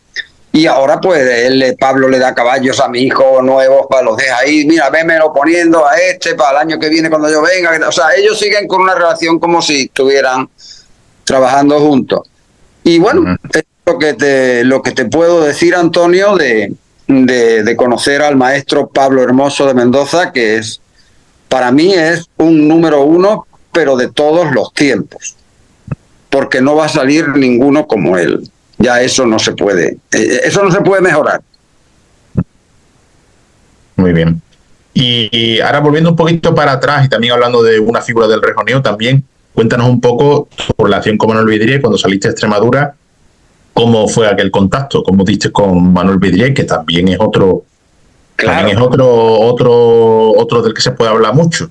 y ahora pues Pablo le da caballos a mi hijo nuevos, para los deja ahí, mira, vémelo poniendo a para el año que viene cuando yo venga. O sea, ellos siguen con una relación como si estuvieran trabajando juntos. Y bueno, lo que te puedo decir, Antonio, de conocer al maestro Pablo Hermoso de Mendoza, que para mí es un número 1, pero de todos los tiempos, porque no va a salir ninguno como él. Ya eso no se puede mejorar. Muy bien. Y ahora volviendo un poquito para atrás y también hablando de una figura del rejoneo también, cuéntanos un poco tu relación con Manuel Vidrié cuando saliste a Extremadura. ¿Cómo fue aquel contacto? ¿Cómo diste con Manuel Vidrié, que también es otro, claro, también es otro del que se puede hablar mucho?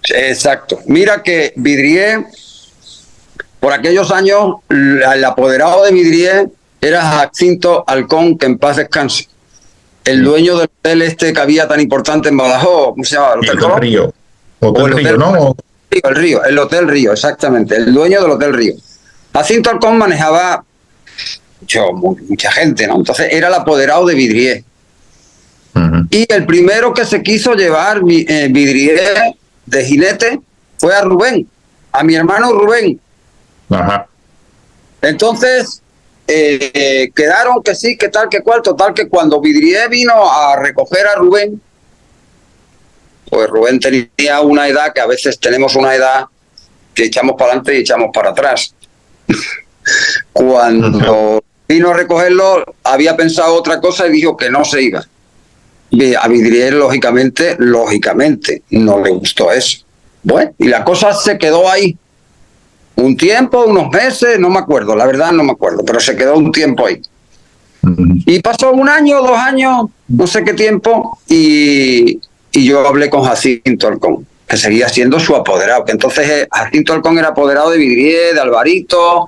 Exacto. Mira que Vidrié, por aquellos años, el apoderado de Vidrié era Jacinto Alcón, que en paz descanse. El dueño del hotel este que había tan importante en Badajoz, ¿cómo se llama? ¿El Hotel Río? Hotel Río, ¿no? El Hotel Río, exactamente, el dueño del Hotel Río. Jacinto Alcón manejaba mucha gente, ¿no? Entonces era el apoderado de Vidrié. Y el primero que se quiso llevar Vidrié de jinete fue a Rubén, a mi hermano Rubén. Ajá. Entonces quedaron que sí, que tal, que cual, total que cuando Vidrié vino a recoger a Rubén, pues Rubén tenía una edad que a veces tenemos una edad que echamos para adelante y echamos para atrás. Cuando vino a recogerlo, había pensado otra cosa y dijo que no se iba. Y a Vidrié, lógicamente, no le gustó eso. Bueno, y la cosa se quedó ahí. Un tiempo, unos meses, no me acuerdo, la verdad no me acuerdo, pero se quedó un tiempo ahí. Y pasó 1 año, 2 años, no sé qué tiempo, y yo hablé con Jacinto Alcón, que seguía siendo su apoderado, que entonces Jacinto Alcón era apoderado de Vidrié, de Alvarito,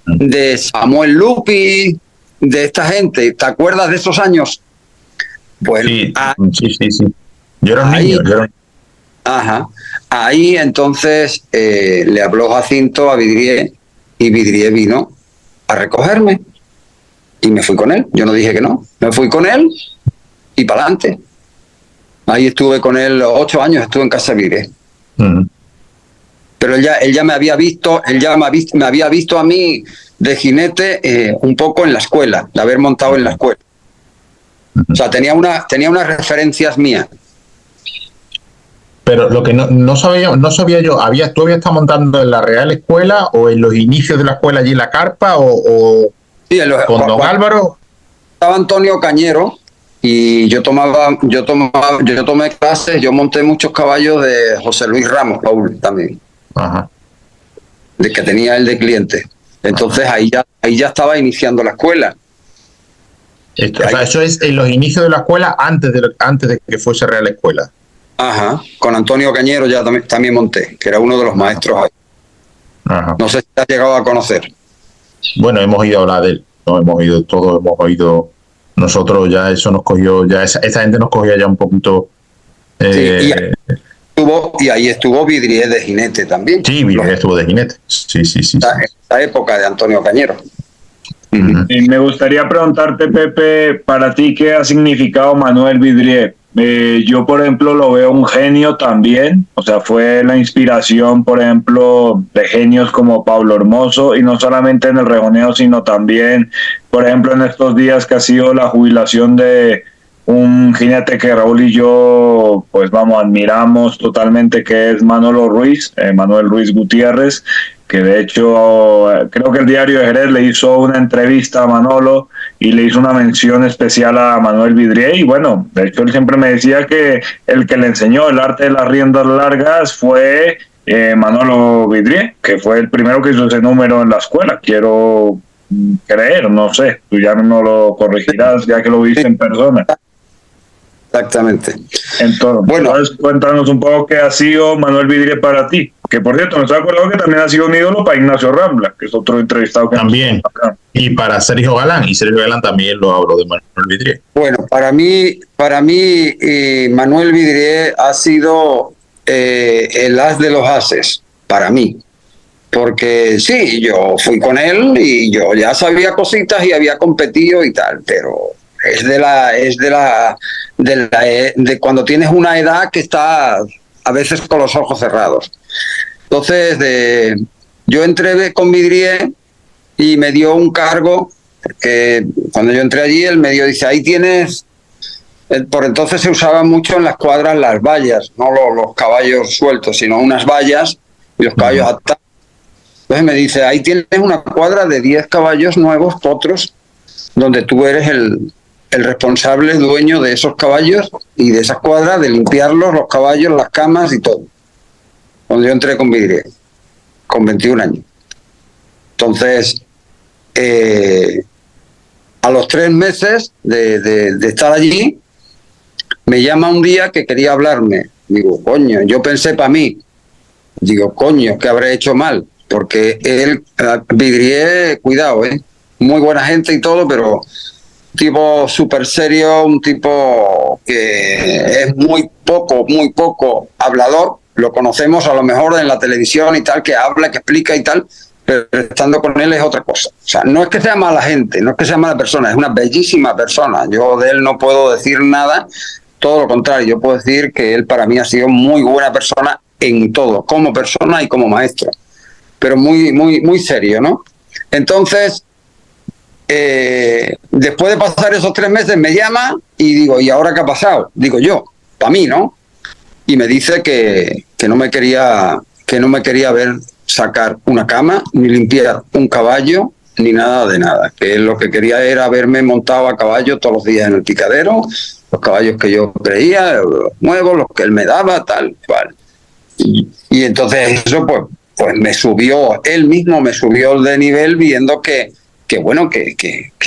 de Samuel Lupi, de esta gente. ¿Te acuerdas de esos años? Pues sí. Yo era un niño. Ajá. Ahí entonces le habló Jacinto a Vidrié y Vidrié vino a recogerme y me fui con él. Yo no dije que no. Me fui con él y para adelante. Ahí estuve con él 8 años, estuve en casa de Vidrié. Pero él ya me había visto, me había visto a mí de jinete un poco en la escuela, de haber montado en la escuela. O sea, tenía unas referencias mías. Pero lo que no sabía yo, ¿tú habías estado montando en la Real Escuela o en los inicios de la escuela allí en la carpa o sí, con don Álvaro? Estaba Antonio Cañero y yo tomé clases, yo monté muchos caballos de José Luis Ramos, Paul, también. Ajá. De que tenía él de cliente. Entonces ahí ya estaba iniciando la escuela. O sea, eso es en los inicios de la escuela antes de que fuese Real Escuela. Ajá, con Antonio Cañero ya también monté, que era uno de los maestros ahí. Ajá. No sé si te has llegado a conocer. Bueno, hemos oído hablar de él, ¿no? Hemos oído, nosotros ya eso nos cogió, ya esa gente nos cogió ya un poquito. Sí, y ahí estuvo Vidrié de jinete también. Sí, Vidrié estuvo de jinete. Sí. Esa época de Antonio Cañero. Y me gustaría preguntarte, Pepe, para ti, ¿qué ha significado Manuel Vidrié? Yo, por ejemplo, lo veo un genio también, o sea, fue la inspiración, por ejemplo, de genios como Pablo Hermoso, y no solamente en el rejoneo, sino también, por ejemplo, en estos días que ha sido la jubilación de un jinete que Raúl y yo, pues vamos, admiramos totalmente, que es Manuel Ruiz Gutiérrez, que de hecho creo que el Diario de Jerez le hizo una entrevista a Manolo y le hizo una mención especial a Manuel Vidrié, y bueno, de hecho él siempre me decía que el que le enseñó el arte de las riendas largas fue Manolo Vidrié, que fue el primero que hizo ese número en la escuela, quiero creer, no sé, tú ya no lo corregirás ya que lo viste en persona. Exactamente. Entonces, bueno, cuéntanos un poco qué ha sido Manuel Vidrié para ti. Que por cierto, nos ha acordado que también ha sido un ídolo para Ignacio Rambla, que es otro entrevistado que también. Y para Sergio Galán, y Sergio Galán también lo hablo de Manuel Vidrié. Bueno, para mí Manuel Vidrié ha sido el as de los ases, para mí. Porque sí, yo fui con él y yo ya sabía cositas y había competido y tal, pero es de cuando tienes una edad que está a veces con los ojos cerrados. Entonces, yo entré con Vidrié y me dio un cargo, que cuando yo entré allí, él me dice, ahí tienes, por entonces se usaban mucho en las cuadras las vallas, no los caballos sueltos, sino unas vallas y los caballos atados. Entonces me dice, ahí tienes una cuadra de 10 caballos nuevos, potros, donde tú eres el responsable dueño de esos caballos y de esas cuadras, de limpiarlos, los caballos, las camas y todo. Cuando yo entré con Vidrié, con 21 años. Entonces, a los 3 meses de estar allí, me llama un día que quería hablarme. Digo, coño, yo pensé para mí. Digo, coño, ¿qué habré hecho mal? Porque él, Vidrié, cuidado, muy buena gente y todo, pero un tipo súper serio, un tipo que es muy poco hablador. Lo conocemos a lo mejor en la televisión y tal, que habla, que explica y tal, pero estando con él es otra cosa. O sea, no es que sea mala gente, no es que sea mala persona, es una bellísima persona. Yo de él no puedo decir nada, todo lo contrario, yo puedo decir que él para mí ha sido muy buena persona en todo, como persona y como maestro, pero muy serio, ¿no? Entonces, después de pasar esos 3 meses me llama y digo, ¿y ahora qué ha pasado? Digo yo, para mí, ¿no? Y me dice que no me quería ver sacar una cama, ni limpiar un caballo, ni nada de nada. Que él lo que quería era verme montado a caballo todos los días en el picadero, los caballos que yo creía, los nuevos, los que él me daba, tal cual. Y entonces eso pues me subió, él mismo me subió de nivel viendo que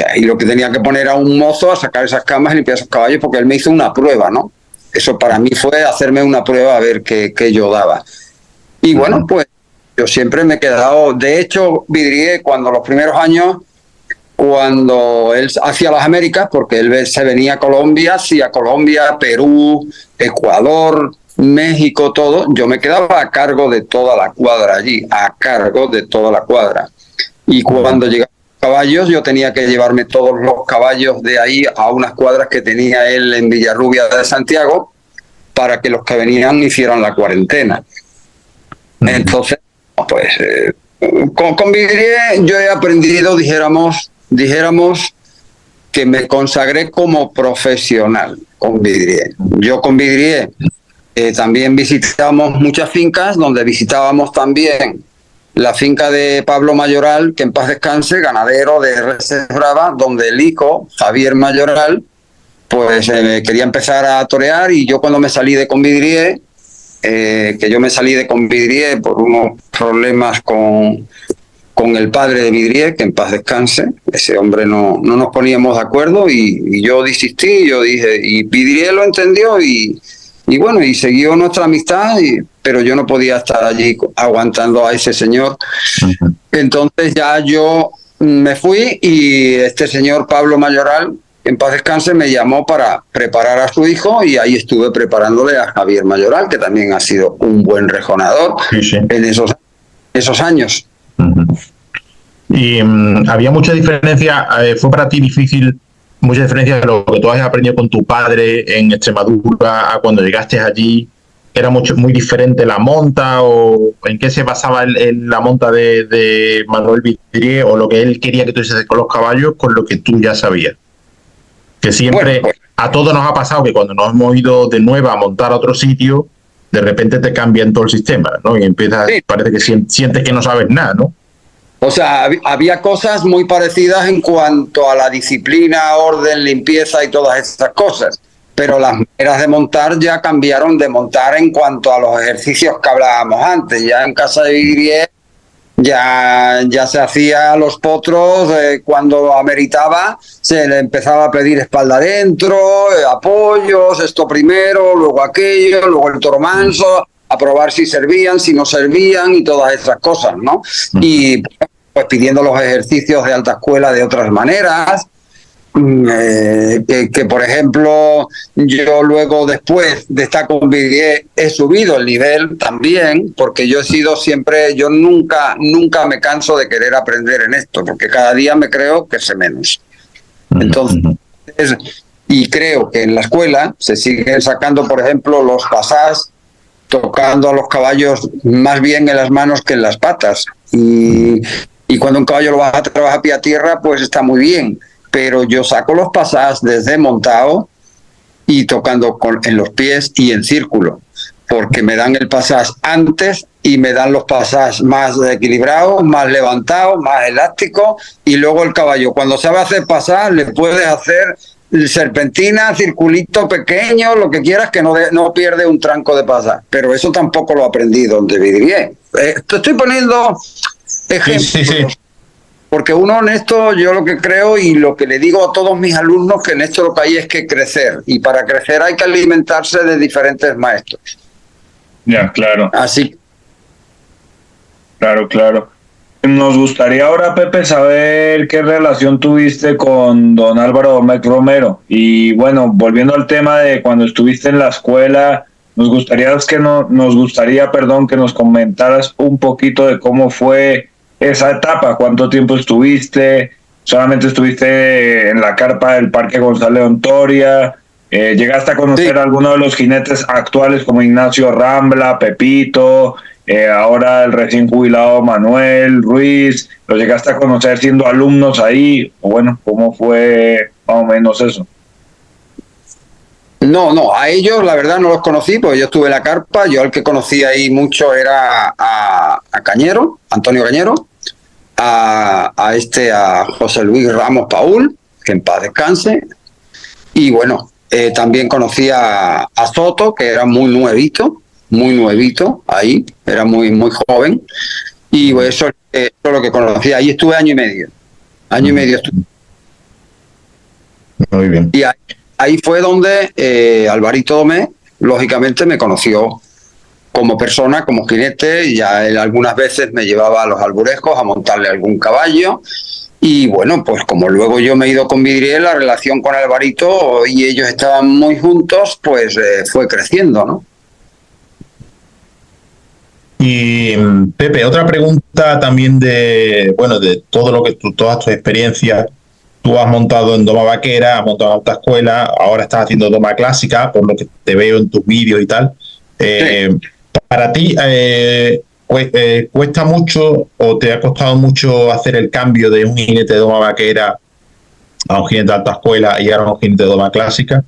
ahí lo que tenía que poner a un mozo a sacar esas camas y limpiar esos caballos, porque él me hizo una prueba, ¿no? Eso para mí fue hacerme una prueba a ver qué yo daba. Y bueno, pues yo siempre me he quedado... De hecho, Vidrié, cuando los primeros años, cuando él hacía las Américas, porque él se venía a Colombia, Perú, Ecuador, México, todo, yo me quedaba a cargo de toda la cuadra allí, Y cuando llegaban los caballos, yo tenía que llevarme todos los caballos de ahí a unas cuadras que tenía él en Villarrubia de Santiago, para que los que venían hicieran la cuarentena. Entonces, pues, con Vidrié yo he aprendido, dijéramos, que me consagré como profesional con Vidrié. Yo con Vidrié también visitamos muchas fincas, donde visitábamos también la finca de Pablo Mayoral, que en paz descanse, ganadero de Reses Brava, donde el hijo, Javier Mayoral, pues quería empezar a torear, y yo cuando me salí de Convidrié, por unos problemas con el padre de Vidrié, que en paz descanse, ese hombre no nos poníamos de acuerdo, y yo desistí, yo dije, y Vidrié lo entendió, y bueno, y siguió nuestra amistad, pero yo no podía estar allí aguantando a ese señor. Entonces ya yo me fui, y este señor Pablo Mayoral, en paz descanse, me llamó para preparar a su hijo, y ahí estuve preparándole a Javier Mayoral, que también ha sido un buen rejonador en esos años. Y había mucha diferencia, fue para ti difícil, mucha diferencia de lo que tú has aprendido con tu padre en Extremadura a cuando llegaste allí. ¿Era muy diferente la monta, o en qué se basaba la monta de Manuel Vidrié, o lo que él quería que tú hicieras con los caballos con lo que tú ya sabías? Que siempre, a todos nos ha pasado que cuando nos hemos ido de nuevo a montar a otro sitio, de repente te cambian todo el sistema, ¿no? Y empiezas, parece que sientes que no sabes nada, ¿no? O sea, había cosas muy parecidas en cuanto a la disciplina, orden, limpieza y todas esas cosas, pero las maneras de montar ya cambiaron de montar en cuanto a los ejercicios que hablábamos antes. Ya en casa de Vidrié ya se hacía los potros, cuando ameritaba se le empezaba a pedir espalda adentro, apoyos, esto primero, luego aquello, luego el toro manso, a probar si servían, si no servían y todas esas cosas, ¿no? Y pues pidiendo los ejercicios de alta escuela de otras maneras, que por ejemplo yo luego, después de estar con Vidrié, he subido el nivel también, porque yo he sido siempre, yo nunca me canso de querer aprender en esto, porque cada día me creo que sé menos. Entonces, y creo que en la escuela se siguen sacando, por ejemplo, los pasás, tocando a los caballos más bien en las manos que en las patas, y cuando un caballo lo vas a trabajar pie a tierra, pues está muy bien, pero yo saco los pasás desde montado y tocando en los pies y en círculo, porque me dan el pasás antes y me dan los pasás más equilibrados, más levantados, más elásticos, y luego el caballo, cuando sabe hacer pasás, le puedes hacer serpentina, circulito pequeño, lo que quieras, que no pierde un tranco de pasás. Pero eso tampoco lo aprendí donde Vidrié. Te estoy poniendo ejemplos. Sí. Porque uno en esto, yo lo que creo y lo que le digo a todos mis alumnos, que en esto lo que hay es que crecer, y para crecer hay que alimentarse de diferentes maestros. Ya, claro. Así. Claro. Nos gustaría ahora, Pepe, saber qué relación tuviste con don Álvaro Domecq Romero. Y bueno, volviendo al tema de cuando estuviste en la escuela, nos gustaría, perdón, que nos comentaras un poquito de cómo fue esa etapa, cuánto tiempo estuviste, solamente estuviste en la carpa del Parque González Ontoria, llegaste a conocer a alguno de los jinetes actuales como Ignacio Rambla, Pepito, ahora el recién jubilado Manuel Ruiz, ¿lo llegaste a conocer siendo alumnos ahí? O bueno, ¿cómo fue más o menos eso? No, a ellos la verdad no los conocí, porque yo estuve en la carpa. Yo al que conocí ahí mucho era a Cañero, Antonio Cañero, a José Luis Ramos Paul, que en paz descanse, y bueno, también conocí a Soto, que era muy nuevito ahí, era muy joven, y pues eso es lo que conocí. Ahí estuve año y medio estuve. Muy bien. Y ahí fue donde Alvarito Domecq, lógicamente, me conoció como persona, como jinete. Ya él algunas veces me llevaba a los Alburejos a montarle algún caballo. Y bueno, pues como luego yo me he ido con Vidriel, la relación con Alvarito y ellos estaban muy juntos, pues fue creciendo, ¿no? Y Pepe, otra pregunta también de todo lo que todas tus experiencias. Tú has montado en doma vaquera, has montado en alta escuela, ahora estás haciendo doma clásica, por lo que te veo en tus vídeos y tal. Sí. Para ti, ¿cuesta mucho o te ha costado mucho hacer el cambio de un jinete de doma vaquera a un jinete de alta escuela y ahora a un jinete de doma clásica?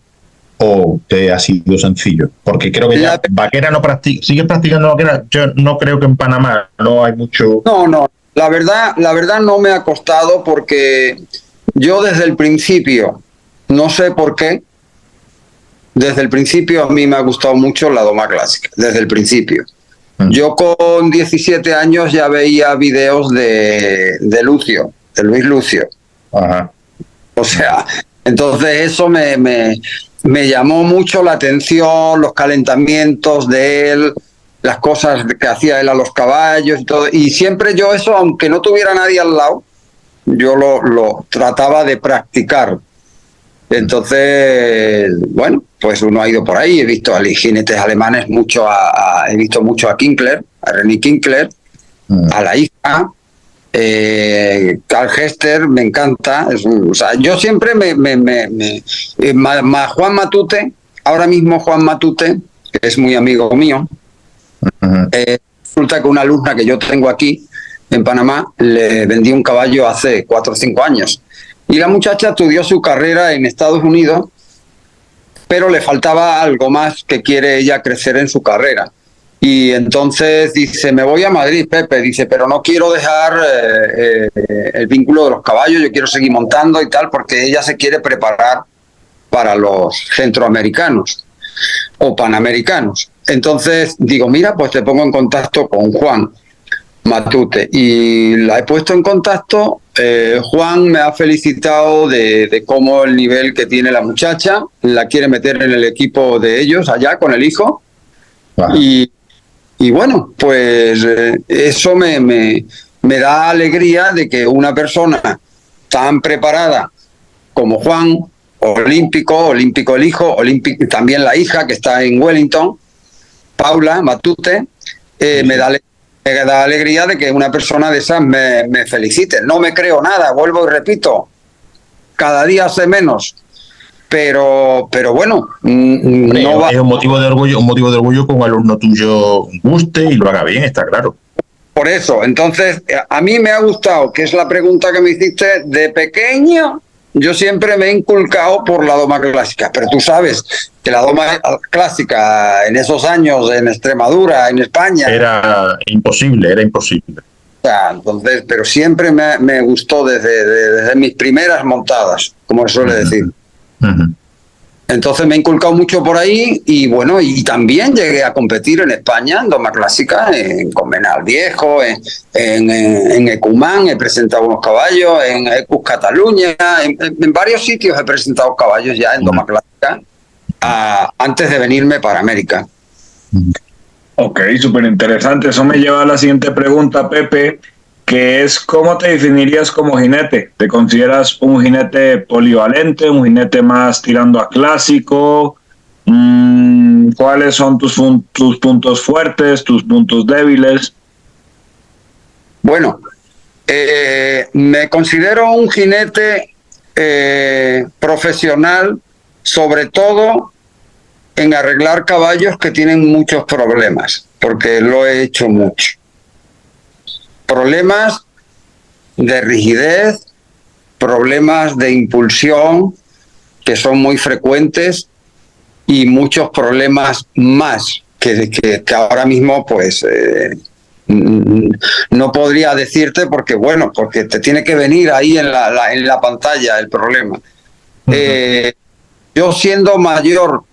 ¿O te ha sido sencillo? Porque creo que ya vaquera no practica, sigues practicando vaquera. Yo no creo que en Panamá no hay mucho. No, la verdad no me ha costado, porque yo desde el principio, no sé por qué, desde el principio a mí me ha gustado mucho la doma clásica, desde el principio. Yo con 17 años ya veía videos de Luis Lucio. Ajá. O sea, entonces eso me llamó mucho la atención, los calentamientos de él, las cosas que hacía él a los caballos y todo. Y siempre yo eso, aunque no tuviera nadie al lado, yo lo trataba de practicar. Entonces, bueno, pues uno ha ido por ahí. He visto a jinetes alemanes he visto mucho a Kinkler, a René Kinkler, a la hija, Karl Hester, me encanta. O sea, yo siempre Juan Matute, ahora mismo Juan Matute, que es muy amigo mío, resulta que una alumna que yo tengo aquí en Panamá le vendí un caballo hace 4 o 5 años. Y la muchacha estudió su carrera en Estados Unidos, pero le faltaba algo más, que quiere ella crecer en su carrera. Y entonces dice, me voy a Madrid, Pepe, dice, pero no quiero dejar el vínculo de los caballos, yo quiero seguir montando y tal, porque ella se quiere preparar para los centroamericanos o panamericanos. Entonces digo, mira, pues te pongo en contacto con Juan Matute, y la he puesto en contacto. Juan me ha felicitado de cómo el nivel que tiene la muchacha, la quiere meter en el equipo de ellos allá con el hijo. Wow. Y bueno, pues eso me da alegría de que una persona tan preparada como Juan, olímpico el hijo, olímpico también la hija que está en Wellington, Paula Matute, me da alegría de que una persona de esas me felicite. No me creo nada, vuelvo y repito, cada día sé menos, pero bueno, no va. Es un motivo de orgullo que un alumno tuyo guste y lo haga bien, está claro. Por eso, entonces, a mí me ha gustado, que es la pregunta que me hiciste, de pequeño. Yo siempre me he inculcado por la doma clásica, pero tú sabes que la doma clásica en esos años en Extremadura, en España, era imposible. O sea, entonces, pero siempre me gustó desde mis primeras montadas, como se suele decir. Entonces me he inculcado mucho por ahí, y bueno, y también llegué a competir en España en doma clásica, en Convenal Viejo, en Ecumán he presentado unos caballos, en Ecus Cataluña, en varios sitios he presentado caballos ya en doma clásica, antes de venirme para América. Ok, súper interesante. Eso me lleva a la siguiente pregunta, Pepe. que es ¿cómo te definirías como jinete? ¿Te consideras un jinete polivalente, un jinete más tirando a clásico? ¿Cuáles son tus puntos fuertes, tus puntos débiles? Bueno, me considero un jinete profesional, sobre todo en arreglar caballos que tienen muchos problemas, porque lo he hecho mucho. Problemas de rigidez, problemas de impulsión, que son muy frecuentes, y muchos problemas más que ahora mismo pues no podría decirte porque te tiene que venir ahí en la pantalla el problema. Yo siendo mayor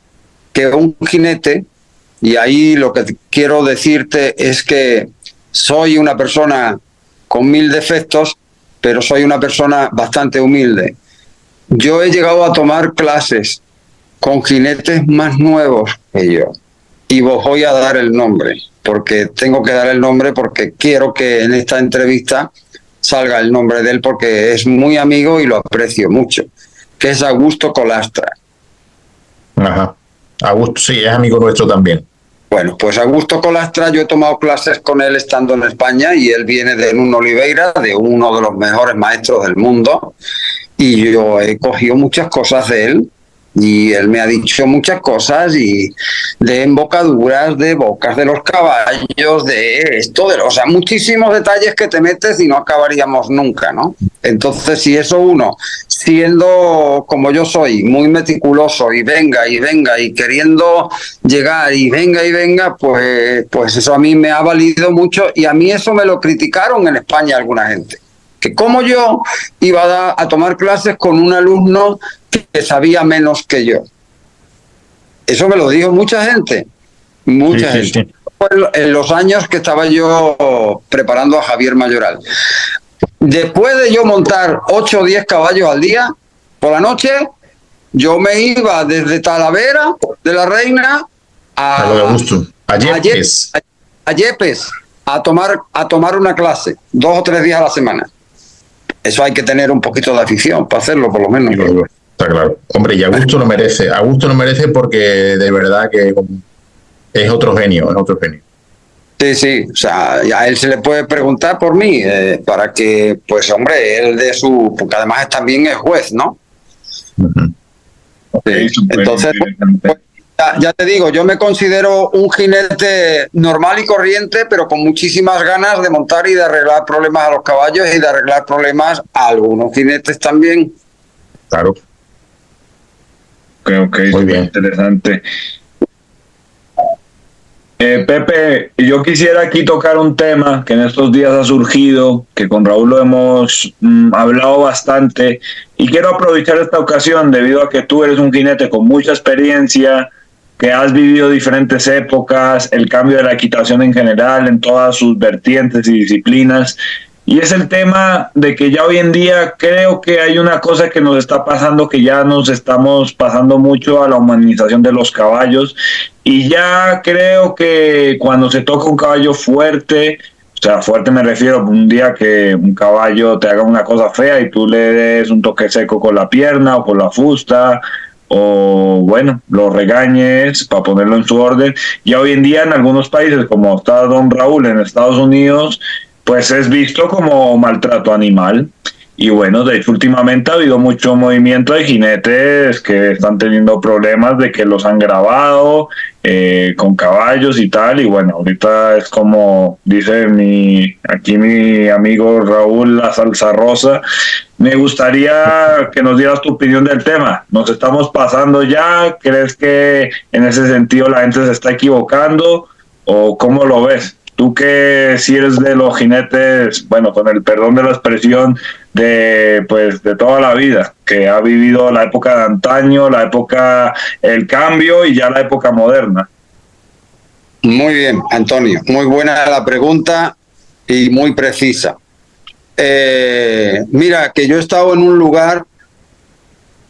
que un jinete, y ahí lo que quiero decirte es que soy una persona con 1000 defectos, pero soy una persona bastante humilde. Yo he llegado a tomar clases con jinetes más nuevos que yo, y vos voy a dar el nombre, porque tengo que dar el nombre porque quiero que en esta entrevista salga el nombre de él, porque es muy amigo y lo aprecio mucho, que es Augusto Colastra. Ajá. Augusto, sí, es amigo nuestro también. Bueno, pues Augusto Colastra, yo he tomado clases con él estando en España, y él viene de Nuno Oliveira, de uno de los mejores maestros del mundo, y yo he cogido muchas cosas de él, y él me ha dicho muchas cosas, y de embocaduras, de bocas de los caballos, de esto, o sea, muchísimos detalles que te metes y no acabaríamos nunca, ¿no? Entonces, si eso uno, siendo como yo soy, muy meticuloso, y venga y queriendo llegar y venga, pues eso a mí me ha valido mucho, y a mí eso me lo criticaron en España alguna gente, que como yo iba a tomar clases con un alumno que sabía menos que yo. Eso me lo dijo mucha gente, mucha gente. Sí. En los años que estaba yo preparando a Javier Mayoral. Después de yo montar 8 o 10 caballos al día, por la noche, yo me iba desde Talavera de la Reina a Yepes a tomar una clase 2 o 3 días a la semana. Eso hay que tener un poquito de afición para hacerlo, por lo menos. Está claro. Hombre, y Augusto lo merece. Augusto lo merece porque de verdad que es otro genio, Sí. O sea, a él se le puede preguntar por mí, para que, pues hombre, él porque además también es juez, ¿no? Sí. Entonces, pues, ya te digo, yo me considero un jinete normal y corriente, pero con muchísimas ganas de montar y de arreglar problemas a los caballos, y de arreglar problemas a algunos jinetes también. Claro. Creo que es muy interesante. Pepe, yo quisiera aquí tocar un tema que en estos días ha surgido, que con Raúl lo hemos hablado bastante, y quiero aprovechar esta ocasión debido a que tú eres un jinete con mucha experiencia, que has vivido diferentes épocas, el cambio de la equitación en general, en todas sus vertientes y disciplinas. Y es el tema de que ya hoy en día creo que hay una cosa que nos está pasando, que ya nos estamos pasando mucho a la humanización de los caballos, y ya creo que cuando se toca un caballo fuerte, o sea, fuerte me refiero a un día que un caballo te haga una cosa fea y tú le des un toque seco con la pierna o con la fusta, o bueno, lo regañes para ponerlo en su orden. Y hoy en día en algunos países, como está don Raúl en Estados Unidos, pues es visto como maltrato animal. Y bueno, de hecho últimamente ha habido mucho movimiento de jinetes que están teniendo problemas de que los han grabado con caballos y tal. Y bueno, ahorita es como dice mi amigo Raúl, la salsa rosa. Me gustaría que nos dieras tu opinión del tema. ¿Nos estamos pasando ya? ¿Crees que en ese sentido la gente se está equivocando? ¿O cómo lo ves? Tú que si eres de los jinetes, bueno, con el perdón de la expresión, de toda la vida, que ha vivido la época de antaño, la época, el cambio y ya la época moderna. Muy bien, Antonio. Muy buena la pregunta y muy precisa. Mira, que yo he estado en un lugar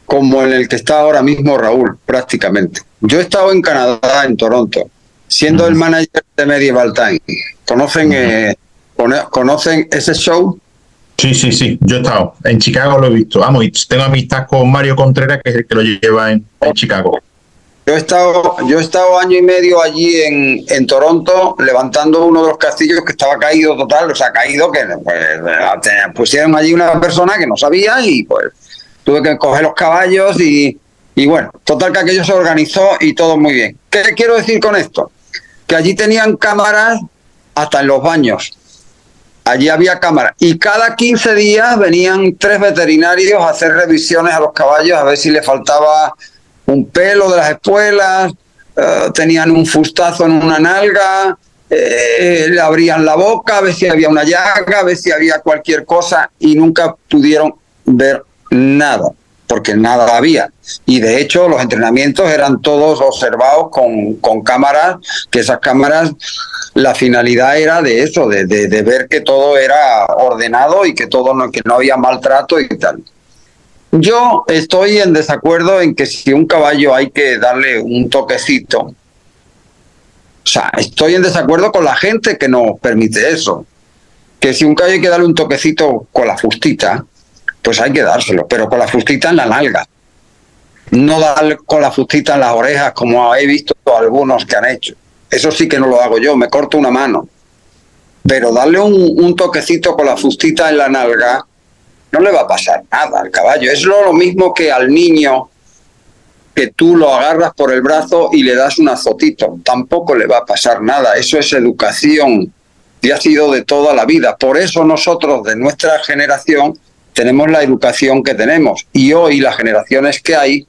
como en el que está ahora mismo Raúl, prácticamente. Yo he estado en Canadá, en Toronto, siendo el manager de Medieval Times. Conocen ¿Conocen ese show? Sí, yo he estado en Chicago, lo he visto. Vamos, y tengo amistad con Mario Contreras, que es el que lo lleva en Chicago. Yo he estado año y medio allí en Toronto levantando uno de los castillos que estaba caído total, o sea, caído que pues, pusieron allí una persona que no sabía y pues tuve que coger los caballos y bueno, total que aquello se organizó y todo muy bien. ¿Qué quiero decir con esto? Que allí tenían cámaras hasta en los baños. Allí había cámaras y cada 15 días venían 3 veterinarios a hacer revisiones a los caballos a ver si les faltaba un pelo de las espuelas, tenían un fustazo en una nalga, le abrían la boca a ver si había una llaga, a ver si había cualquier cosa y nunca pudieron ver nada, porque nada había. Y de hecho los entrenamientos eran todos observados con cámaras, que esas cámaras, la finalidad era de eso, de ver que todo era ordenado y que que no había maltrato y tal. Yo estoy en desacuerdo en que si un caballo hay que darle un toquecito. O sea, estoy en desacuerdo con la gente que no permite eso. Que si un caballo hay que darle un toquecito con la fustita, pues hay que dárselo, pero con la fustita en la nalga. No darle con la fustita en las orejas, como he visto algunos que han hecho. Eso sí que no lo hago yo, me corto una mano. Pero darle un toquecito con la fustita en la nalga, no le va a pasar nada al caballo. Es lo mismo que al niño, que tú lo agarras por el brazo y le das un azotito. Tampoco le va a pasar nada. Eso es educación y ha sido de toda la vida. Por eso nosotros, de nuestra generación, tenemos la educación que tenemos. Y hoy las generaciones que hay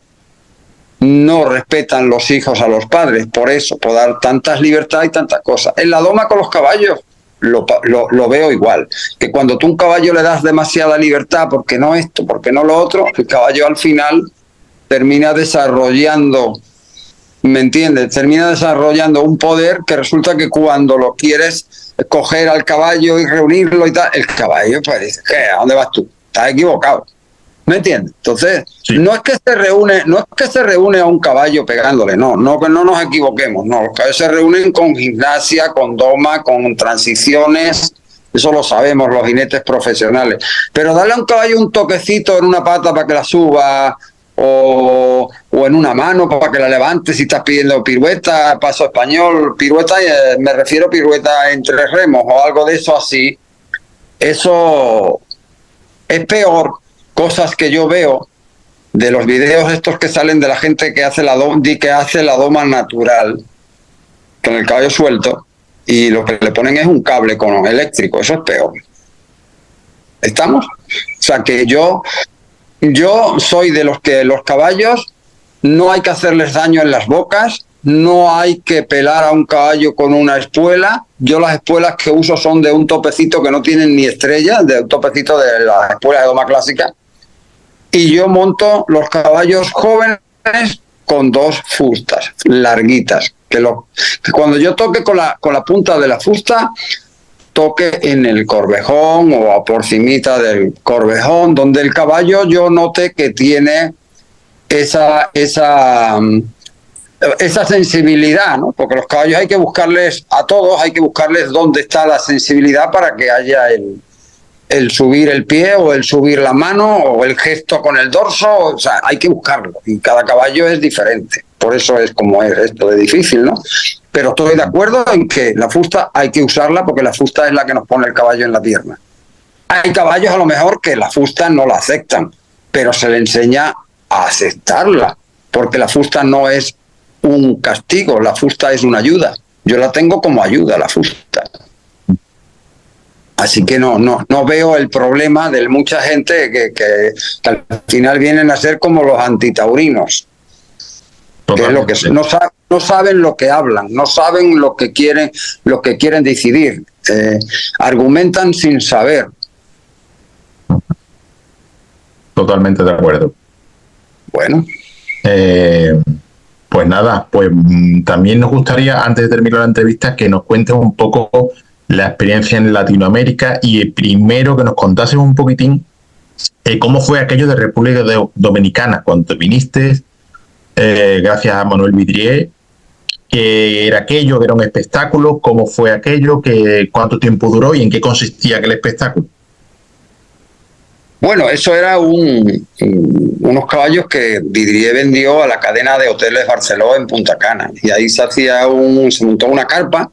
no respetan los hijos a los padres. Por eso, por dar tantas libertades y tantas cosas. En la doma con los caballos, lo veo igual, que cuando tú a un caballo le das demasiada libertad, porque no esto, porque no lo otro, el caballo al final termina desarrollando, ¿me entiendes? Termina desarrollando un poder que resulta que cuando lo quieres coger al caballo y reunirlo y tal, el caballo pues dice, ¿qué? ¿A dónde vas tú? Estás equivocado. ¿Me entiendes? Entonces, sí. no es que se reúne a un caballo pegándole, no nos equivoquemos, no, los caballos se reúnen con gimnasia, con doma, con transiciones, eso lo sabemos los jinetes profesionales, pero darle a un caballo un toquecito en una pata para que la suba, o en una mano para que la levante si estás pidiendo pirueta, paso español, pirueta, me refiero a pirueta entre remos o algo de eso así, eso es peor. Cosas que yo veo de los videos estos que salen de la gente que hace la doma natural con el caballo suelto y lo que le ponen es un cable con eléctrico, eso es peor. ¿Estamos? O sea que yo soy de los que los caballos no hay que hacerles daño en las bocas, no hay que pelar a un caballo con una espuela. Yo las espuelas que uso son de un topecito que no tienen ni estrella, de un topecito de las espuelas de doma clásica. Y yo monto los caballos jóvenes con 2 fustas larguitas. Que cuando yo toque con la punta de la fusta, toque en el corvejón o por cimita del corvejón, donde el caballo yo note que tiene esa sensibilidad, ¿no? Porque los caballos hay que buscarles, a todos hay que buscarles dónde está la sensibilidad para que haya el subir el pie o el subir la mano o el gesto con el dorso, o sea, hay que buscarlo y cada caballo es diferente, por eso es como es esto de difícil, ¿no? Pero estoy de acuerdo en que la fusta hay que usarla porque la fusta es la que nos pone el caballo en la pierna. Hay caballos a lo mejor que la fusta no la aceptan, pero se le enseña a aceptarla, porque la fusta no es un castigo, la fusta es una ayuda. Yo la tengo como ayuda, la fusta. Así que no veo el problema de mucha gente que al final vienen a ser como los antitaurinos. Que es lo que no saben lo que hablan, no saben lo que quieren decidir. Argumentan sin saber. Totalmente de acuerdo. Bueno. Pues nada, pues también nos gustaría, antes de terminar la entrevista, que nos cuentes un poco la experiencia en Latinoamérica y primero que nos contases un poquitín cómo fue aquello de República Dominicana cuando viniste, gracias a Manuel Vidrier, ¿Qué era aquello? ¿Era un espectáculo? ¿Cómo fue aquello? ¿Cuánto tiempo duró y en qué consistía aquel espectáculo? Bueno, eso era unos caballos que Vidrier vendió a la cadena de hoteles Barceló en Punta Cana. Y ahí se montó una carpa,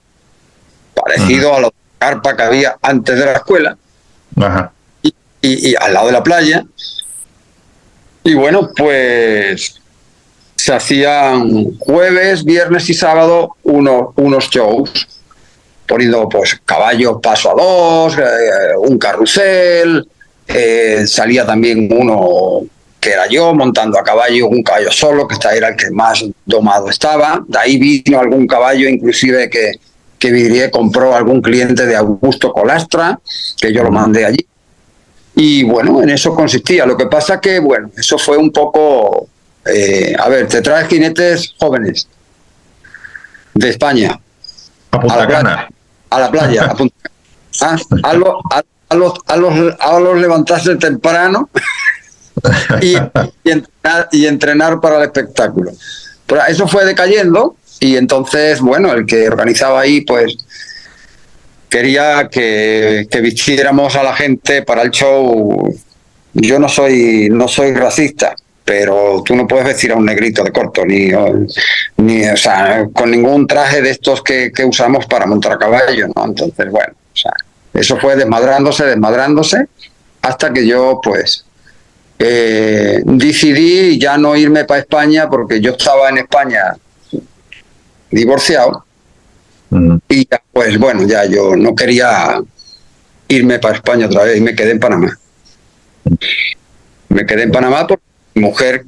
parecido a la carpa que había antes de la escuela, Ajá. y al lado de la playa. Y bueno, pues se hacían jueves, viernes y sábado unos shows, poniendo pues caballos paso a dos, un carrusel. Salía también uno que era yo montando a caballo, un caballo solo, que era el que más domado estaba. De ahí vino algún caballo inclusive que Vidrier compró a algún cliente de Augusto Colastra, que yo lo mandé allí. Y bueno, en eso consistía. Lo que pasa que, bueno, eso fue un poco... a ver, te traes jinetes jóvenes de España A Punta Cana. a la playa, a Punta Cana. A los levantarse temprano y entrenar para el espectáculo. Pero eso fue decayendo y entonces, bueno, el que organizaba ahí, pues quería que vistiéramos a la gente para el show. Yo no soy racista, pero tú no puedes vestir a un negrito de corto, ni o sea, con ningún traje de estos que usamos para montar a caballo, ¿no? Entonces, bueno, o sea, eso fue desmadrándose, hasta que yo, pues, decidí ya no irme para España, porque yo estaba en España divorciado, y ya, pues, bueno, ya yo no quería irme para España otra vez, y me quedé en Panamá. Me quedé en Panamá porque mi mujer,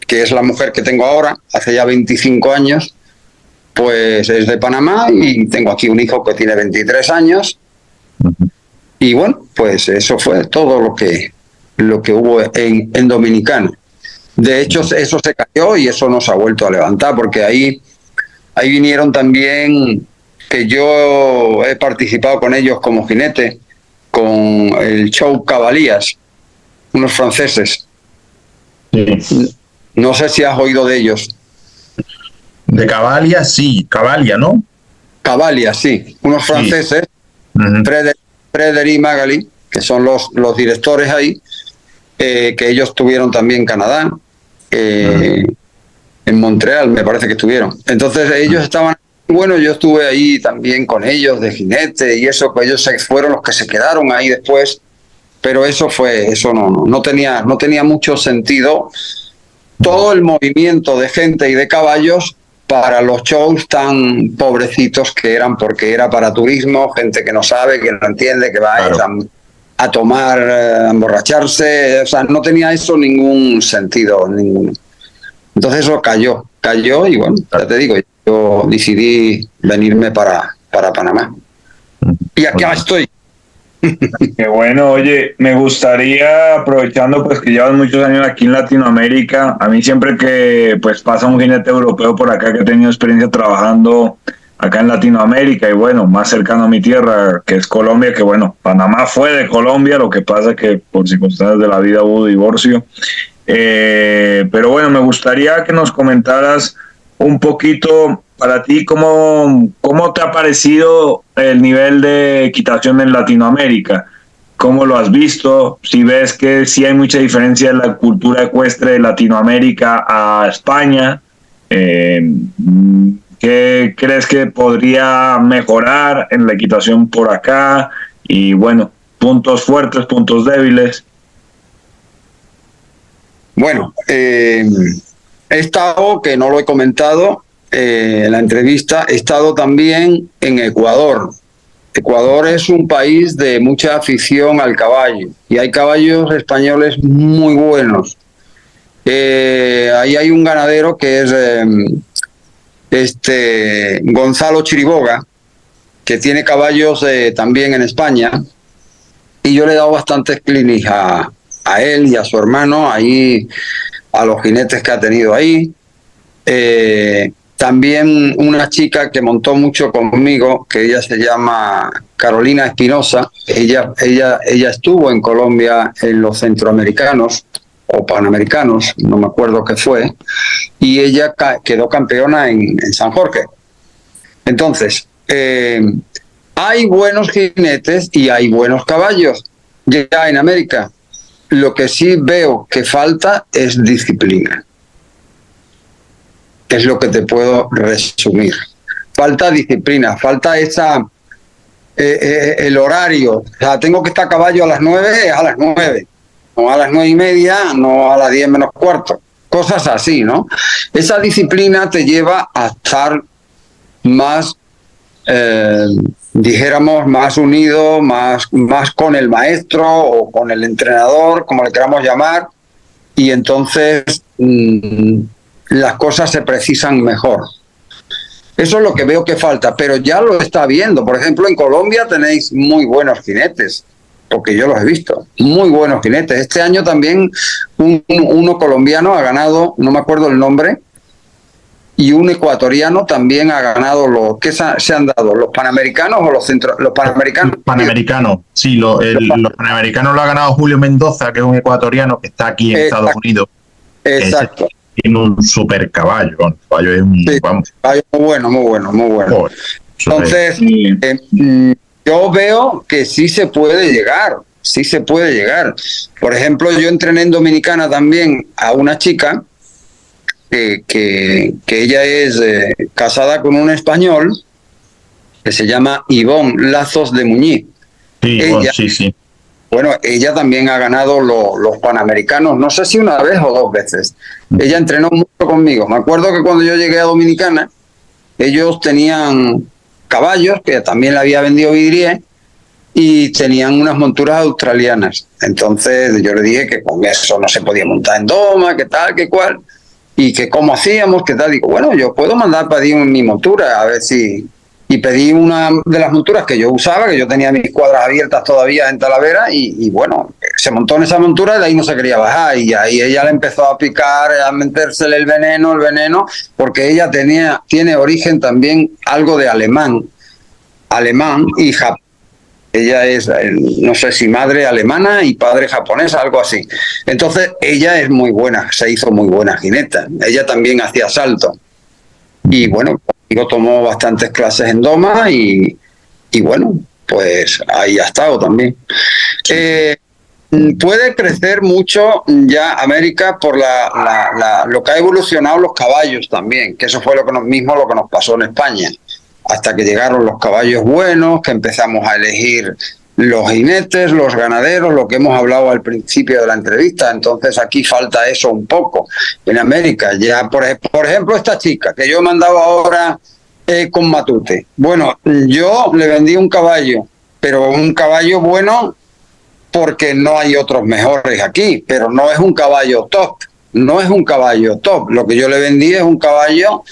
que es la mujer que tengo ahora, hace ya 25 años, pues es de Panamá, y tengo aquí un hijo que tiene 23 años. Y bueno, pues eso fue todo lo que hubo en Dominicana. De hecho, eso se cayó y eso no se ha vuelto a levantar, porque ahí vinieron también, que yo he participado con ellos como jinete, con el show Cabalías, unos franceses. Sí. No sé si has oído de ellos. De Cavalia, sí, Cavalia, ¿no? Cavalias, sí, unos franceses, Frédéric y Magali, que son los directores ahí, que ellos tuvieron también en Canadá, en Montreal me parece que estuvieron. Entonces ellos estaban, bueno, yo estuve ahí también con ellos de jinete y eso, pues ellos fueron los que se quedaron ahí después, pero eso no tenía mucho sentido todo el movimiento de gente y de caballos para los shows tan pobrecitos que eran, porque era para turismo, gente que no sabe, que no entiende, que va a tomar, a emborracharse, o sea, no tenía eso ningún sentido, ninguno. Entonces eso cayó y bueno, ya te digo, yo decidí venirme para Panamá. Y aquí estoy. Qué bueno. Oye, me gustaría, aprovechando pues que llevas muchos años aquí en Latinoamérica, a mí siempre que pues pasa un jinete europeo por acá que he tenido experiencia trabajando acá en Latinoamérica y bueno, más cercano a mi tierra, que es Colombia, que bueno, Panamá fue de Colombia, lo que pasa que por circunstancias de la vida hubo divorcio. Pero bueno, me gustaría que nos comentaras un poquito para ti cómo te ha parecido el nivel de equitación en Latinoamérica, cómo lo has visto, si ves que sí hay mucha diferencia en la cultura ecuestre de Latinoamérica a España, ¿qué crees que podría mejorar en la equitación por acá? Y bueno, puntos fuertes, puntos débiles. Bueno, he estado, que no lo he comentado en la entrevista, he estado también en Ecuador. Ecuador es un país de mucha afición al caballo y hay caballos españoles muy buenos. Ahí hay un ganadero que es Gonzalo Chiriboga, que tiene caballos también en España, y yo le he dado bastantes clinics a él y a su hermano, ahí, a los jinetes que ha tenido ahí. También una chica que montó mucho conmigo, que ella se llama Carolina Espinosa, ella estuvo en Colombia en los centroamericanos, o Panamericanos, no me acuerdo qué fue, y ella quedó campeona en San Jorge. Entonces, hay buenos jinetes y hay buenos caballos ya en América. Lo que sí veo que falta es disciplina. Es lo que te puedo resumir. Falta disciplina, falta el horario. O sea, tengo que estar a caballo a las 9, es a las 9. No a las 9:30, no a las 10 menos cuarto. Cosas así, ¿no? Esa disciplina te lleva a estar más, dijéramos, más unido, más con el maestro o con el entrenador, como le queramos llamar, y entonces las cosas se precisan mejor. Eso es lo que veo que falta, pero ya lo está viendo. Por ejemplo, en Colombia tenéis muy buenos jinetes, porque yo los he visto, muy buenos jinetes. Este año también uno colombiano ha ganado, no me acuerdo el nombre, y un ecuatoriano también ha ganado ¿qué se han dado? ¿Los Panamericanos o los Panamericanos? Los Panamericanos, sí, los Panamericanos lo ha ganado Julio Mendoza, que es un ecuatoriano que está aquí en Estados Unidos. Exacto. Tiene un super caballo, el caballo es un... Sí, vamos. caballo muy bueno. Joder, entonces, yo veo que sí se puede llegar. Por ejemplo, yo entrené en Dominicana también a una chica que ella es casada con un español que se llama Ivonne Lazos de Muñiz. Sí, ella, sí. Bueno, ella también ha ganado los Panamericanos, no sé si una vez o dos veces. Ella entrenó mucho conmigo. Me acuerdo que cuando yo llegué a Dominicana, ellos tenían caballos, que también le había vendido Vidrié, y tenían unas monturas australianas. Entonces yo le dije que con eso no se podía montar en doma, que tal, que cual, y que cómo hacíamos, que tal. Digo, bueno, yo puedo mandar pedir mi montura, a ver si... Y pedí una de las monturas que yo usaba, que yo tenía mis cuadras abiertas todavía en Talavera, y bueno, se montó en esa montura y de ahí no se quería bajar. Y ahí ella le empezó a picar, a metérsele el veneno, porque ella tiene origen también algo de alemán y japonés. Ella es, no sé si madre alemana y padre japonés, algo así. Entonces, ella es muy buena, se hizo muy buena jineta. Ella también hacía salto. Y bueno, conmigo tomó bastantes clases en doma y bueno, pues ahí ha estado también. Puede crecer mucho ya América por lo que ha evolucionado los caballos también, que eso fue lo que nos pasó en España. Hasta que llegaron los caballos buenos, que empezamos a elegir los jinetes, los ganaderos, lo que hemos hablado al principio de la entrevista. Entonces aquí falta eso un poco. En América ya, por ejemplo, esta chica que yo he mandado ahora con Matute. Bueno, yo le vendí un caballo, pero un caballo bueno porque no hay otros mejores aquí, pero no es un caballo top. Lo que yo le vendí es un caballo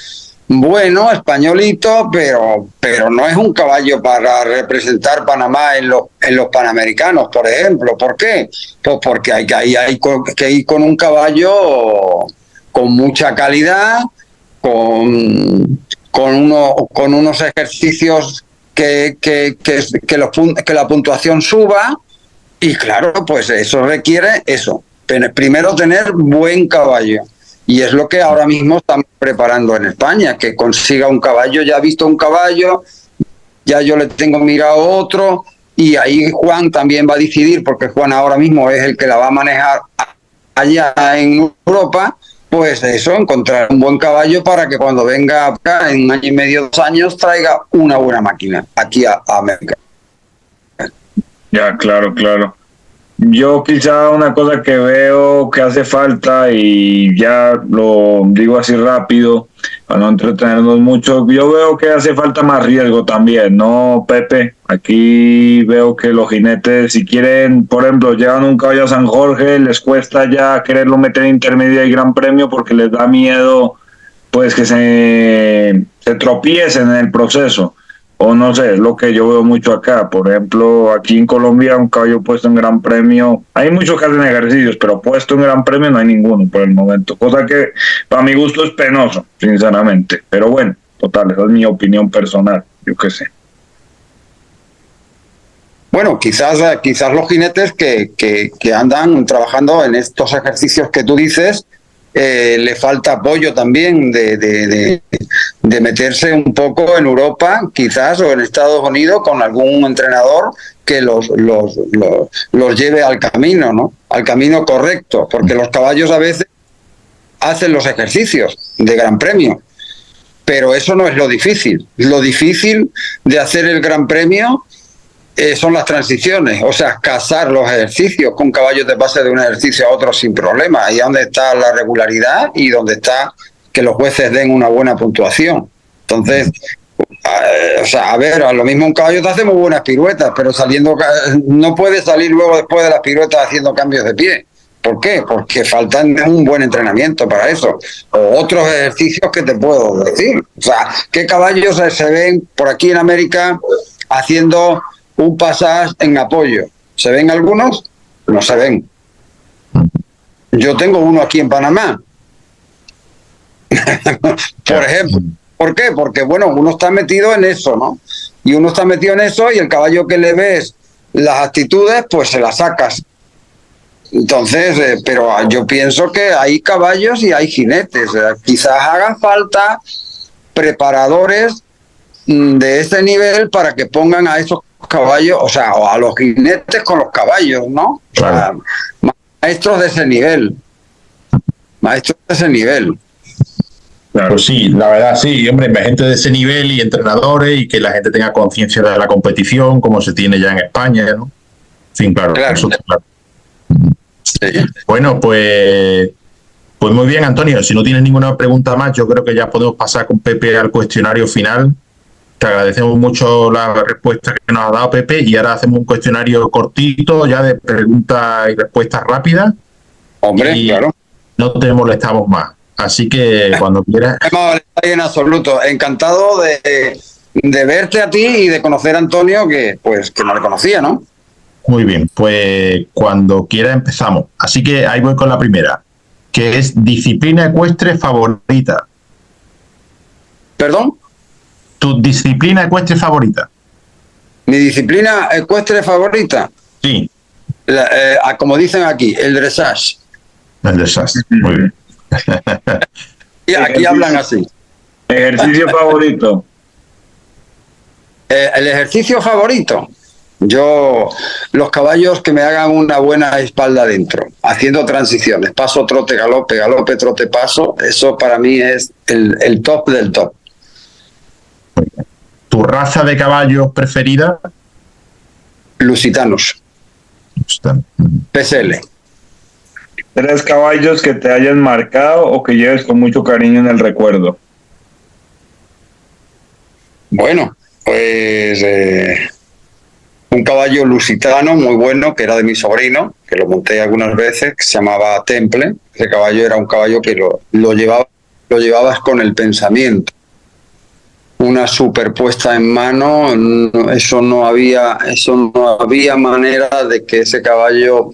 bueno, españolito, pero no es un caballo para representar Panamá en los Panamericanos, por ejemplo. ¿Por qué? Pues porque hay que ir con un caballo con mucha calidad, con unos ejercicios que la puntuación suba, y claro, pues eso requiere eso. Primero tener buen caballo. Y es lo que ahora mismo estamos preparando en España, que consiga un caballo. Ya ha visto un caballo, ya yo le tengo mirado otro, y ahí Juan también va a decidir, porque Juan ahora mismo es el que la va a manejar allá en Europa. Pues eso, encontrar un buen caballo para que cuando venga acá en 1 año y medio, 2 años, traiga una buena máquina aquí a América. Ya, claro. Yo quizá una cosa que veo que hace falta, y ya lo digo así rápido para no entretenernos mucho, yo veo que hace falta más riesgo también, ¿no, Pepe? Aquí veo que los jinetes, si quieren, por ejemplo, llevan un caballo a San Jorge, les cuesta ya quererlo meter en intermedia y gran premio porque les da miedo pues que se tropiecen en el proceso. O no sé, es lo que yo veo mucho acá. Por ejemplo, aquí en Colombia, un caballo puesto en Gran Premio, hay muchos que hacen ejercicios, pero puesto en Gran Premio no hay ninguno por el momento. Cosa que para mi gusto es penoso, sinceramente. Pero bueno, total, esa es mi opinión personal, yo qué sé. bueno, quizás los jinetes que andan trabajando en estos ejercicios que tú dices, le falta apoyo también de meterse un poco en Europa, quizás, o en Estados Unidos, con algún entrenador que los lleve al camino, ¿no? Al camino correcto, porque los caballos a veces hacen los ejercicios de Gran Premio, pero eso no es lo difícil. Lo difícil de hacer el Gran Premio son las transiciones, o sea, casar los ejercicios con caballos de base de un ejercicio a otro sin problema. Ahí es donde está la regularidad y donde está que los jueces den una buena puntuación. Entonces, o sea, a ver, a lo mismo un caballo te hace muy buenas piruetas, pero no puede salir luego después de las piruetas haciendo cambios de pie. ¿Por qué? Porque falta un buen entrenamiento para eso. O otros ejercicios que te puedo decir. O sea, ¿qué caballos se ven por aquí en América haciendo un pasaje en apoyo? ¿Se ven algunos? No se ven. Yo tengo uno aquí en Panamá. Por ejemplo. ¿Por qué? Porque, bueno, uno está metido en eso, ¿no? Y uno está metido en eso y el caballo que le ves las actitudes, pues se las sacas. Entonces, pero yo pienso que hay caballos y hay jinetes. Quizás hagan falta preparadores de ese nivel para que pongan a esos caballos, o sea, o a los jinetes con los caballos, ¿no? Claro. O sea, maestros de ese nivel. Maestros de ese nivel. Claro. Pues sí, la verdad sí, hombre, gente de ese nivel y entrenadores y que la gente tenga conciencia de la competición, como se tiene ya en España, ¿no? Sí, claro. Eso, claro. Sí. Bueno, pues muy bien, Antonio. Si no tienes ninguna pregunta más, yo creo que ya podemos pasar con Pepe al cuestionario final. Te agradecemos mucho la respuesta que nos ha dado Pepe y ahora hacemos un cuestionario cortito, ya de preguntas y respuestas rápidas. Hombre, claro. No te molestamos más. Así que cuando quieras. No, en absoluto. Encantado de verte a ti y de conocer a Antonio, que no le conocía, ¿no? Muy bien, pues cuando quiera empezamos. Así que ahí voy con la primera, que es disciplina ecuestre favorita. ¿Perdón? ¿Tu disciplina ecuestre favorita? ¿Mi disciplina ecuestre favorita? Sí. Como dicen aquí, el dressage. El dressage, muy bien. Y aquí hablan así. ¿Ejercicio favorito? El ejercicio favorito. Los caballos que me hagan una buena espalda dentro, haciendo transiciones, paso, trote, galope, galope, trote, paso, eso para mí es el top del top. ¿Tu raza de caballos preferida? Lusitanos. PSL. 3 caballos que te hayan marcado o que lleves con mucho cariño en el recuerdo. Bueno, pues un caballo lusitano muy bueno, que era de mi sobrino, que lo monté algunas veces, que se llamaba Temple. Ese caballo era un caballo que lo llevabas con el pensamiento. Una superpuesta en mano, eso no había manera de que ese caballo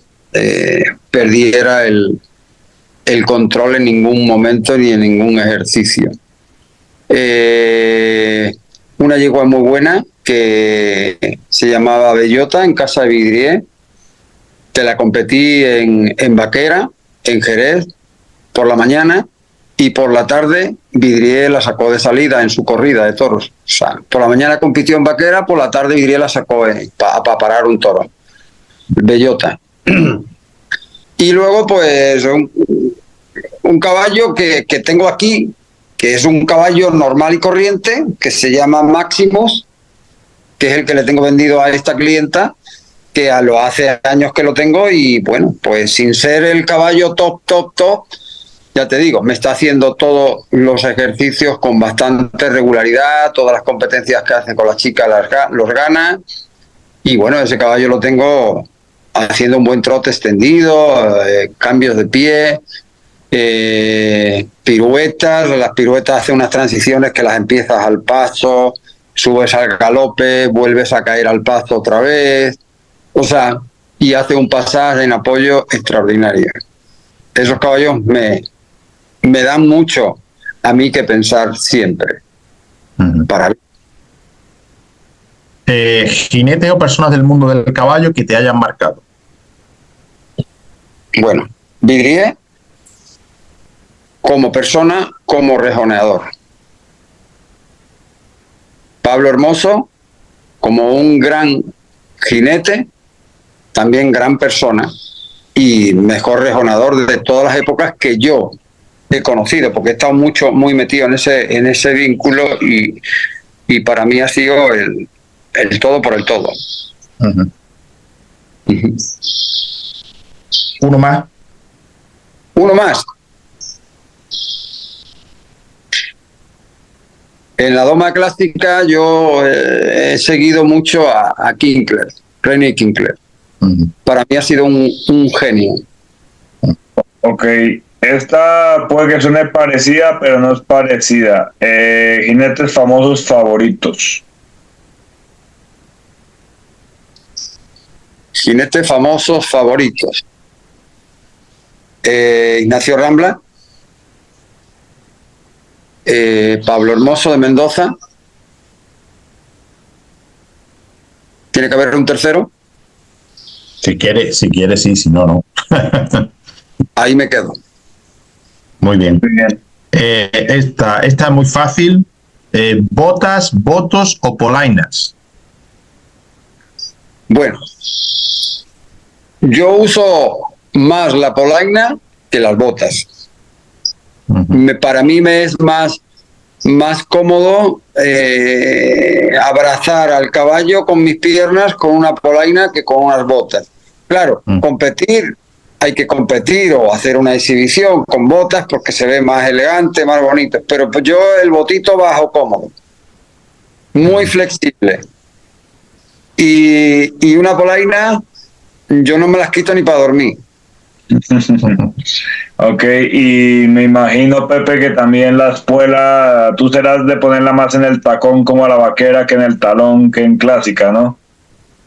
perdiera el control en ningún momento ni en ningún ejercicio. Una yegua muy buena que se llamaba Bellota, en casa de Vidrié, que la competí en Vaquera, en Jerez, por la mañana, y por la tarde Vidrié la sacó de salida en su corrida de toros. O sea, por la mañana compitió en Vaquera, por la tarde Vidrié la sacó para parar un toro. Bellota. Y luego, pues, un caballo que tengo aquí, que es un caballo normal y corriente, que se llama Maximus, que es el que le tengo vendido a esta clienta, que lo hace años que lo tengo y, bueno, pues sin ser el caballo top, ya te digo, me está haciendo todos los ejercicios con bastante regularidad, todas las competencias que hacen con las chicas los gana, y bueno, ese caballo lo tengo haciendo un buen trote extendido, cambios de pie, piruetas. Las piruetas hacen unas transiciones que las empiezas al paso, subes al galope, vuelves a caer al paso otra vez, o sea, y hace un pasaje en apoyo extraordinario. Esos caballos me dan mucho a mí que pensar siempre. Uh-huh. Para mí. Jinetes o personas del mundo del caballo que te hayan marcado. Bueno, Vidrié como persona, como rejoneador. Pablo Hermoso como un gran jinete, también gran persona y mejor rejonador de todas las épocas que yo he conocido, porque he estado muy metido en ese vínculo y para mí ha sido el todo por el todo. Uh-huh. Uh-huh. Uno más. Uno más. En la doma clásica yo he seguido mucho a Kinkler, René Kinkler. Uh-huh. Para mí ha sido un genio. Ok, esta puede que suene parecida, pero no es parecida. Jinetes famosos favoritos. Jinetes famosos favoritos. Ignacio Rambla. Pablo Hermoso de Mendoza. ¿Tiene que haber un tercero? Si quiere, sí, si no, no. Ahí me quedo. Muy bien. Muy bien. Esta es muy fácil. ¿Botas, botos o polainas? Bueno, yo uso más la polaina que las botas. Uh-huh. Para mí me es más cómodo abrazar al caballo con mis piernas con una polaina que con unas botas. Claro, competir, hay que competir o hacer una exhibición con botas porque se ve más elegante, más bonito. Pero pues yo el botito bajo cómodo, muy flexible. Y una polaina, yo no me las quito ni para dormir. Ok, y me imagino, Pepe, que también la espuela, tú serás de ponerla más en el tacón como a la vaquera que en el talón, que en clásica, ¿no?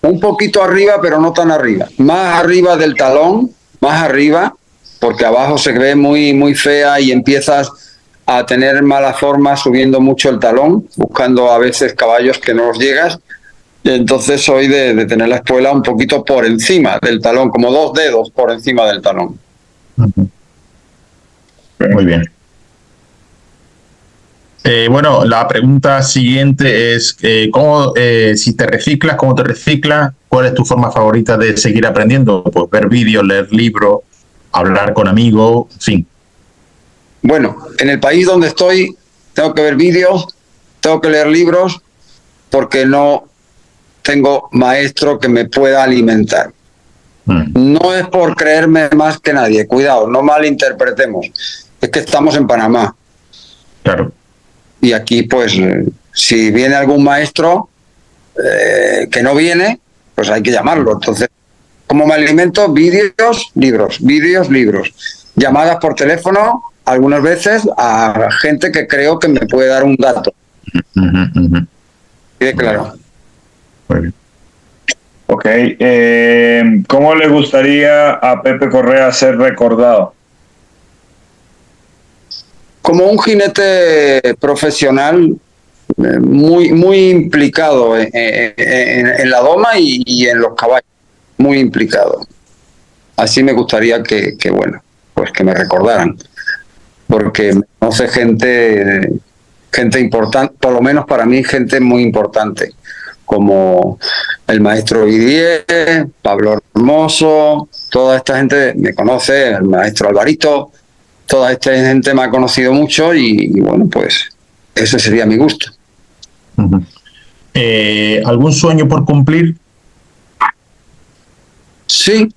Un poquito arriba, pero no tan arriba. Más arriba del talón, más arriba, porque abajo se ve muy fea y empiezas a tener mala forma subiendo mucho el talón, buscando a veces caballos que no los llegas. Entonces soy de tener la espuela un poquito por encima del talón, como 2 dedos por encima del talón. Uh-huh. Muy bien. Bueno, la pregunta siguiente es, si te reciclas, ¿cómo te reciclas? ¿Cuál es tu forma favorita de seguir aprendiendo? Pues ver vídeos, leer libros, hablar con amigos, en fin. Bueno, en el país donde estoy tengo que ver vídeos, tengo que leer libros, porque no tengo maestro que me pueda alimentar. No es por creerme más que nadie, cuidado, no malinterpretemos. Es que estamos en Panamá. Claro. Y aquí, pues, si viene algún maestro que no viene, pues hay que llamarlo. Entonces, ¿cómo me alimento? Vídeos, libros, vídeos, libros. Llamadas por teléfono, algunas veces, a gente que creo que me puede dar un dato. Quede claro. Muy bien. Ok, ¿cómo le gustaría a Pepe Correa ser recordado? Como un jinete profesional muy implicado en la doma y en los caballos, muy implicado. Así me gustaría que me recordaran, porque me conoce gente importante, por lo menos para mí gente muy importante, como el maestro Vidrié, Pablo Hermoso, toda esta gente me conoce, el maestro Alvarito. Toda esta gente me ha conocido mucho y bueno, pues ese sería mi gusto. Uh-huh. ¿Algún sueño por cumplir? Sí.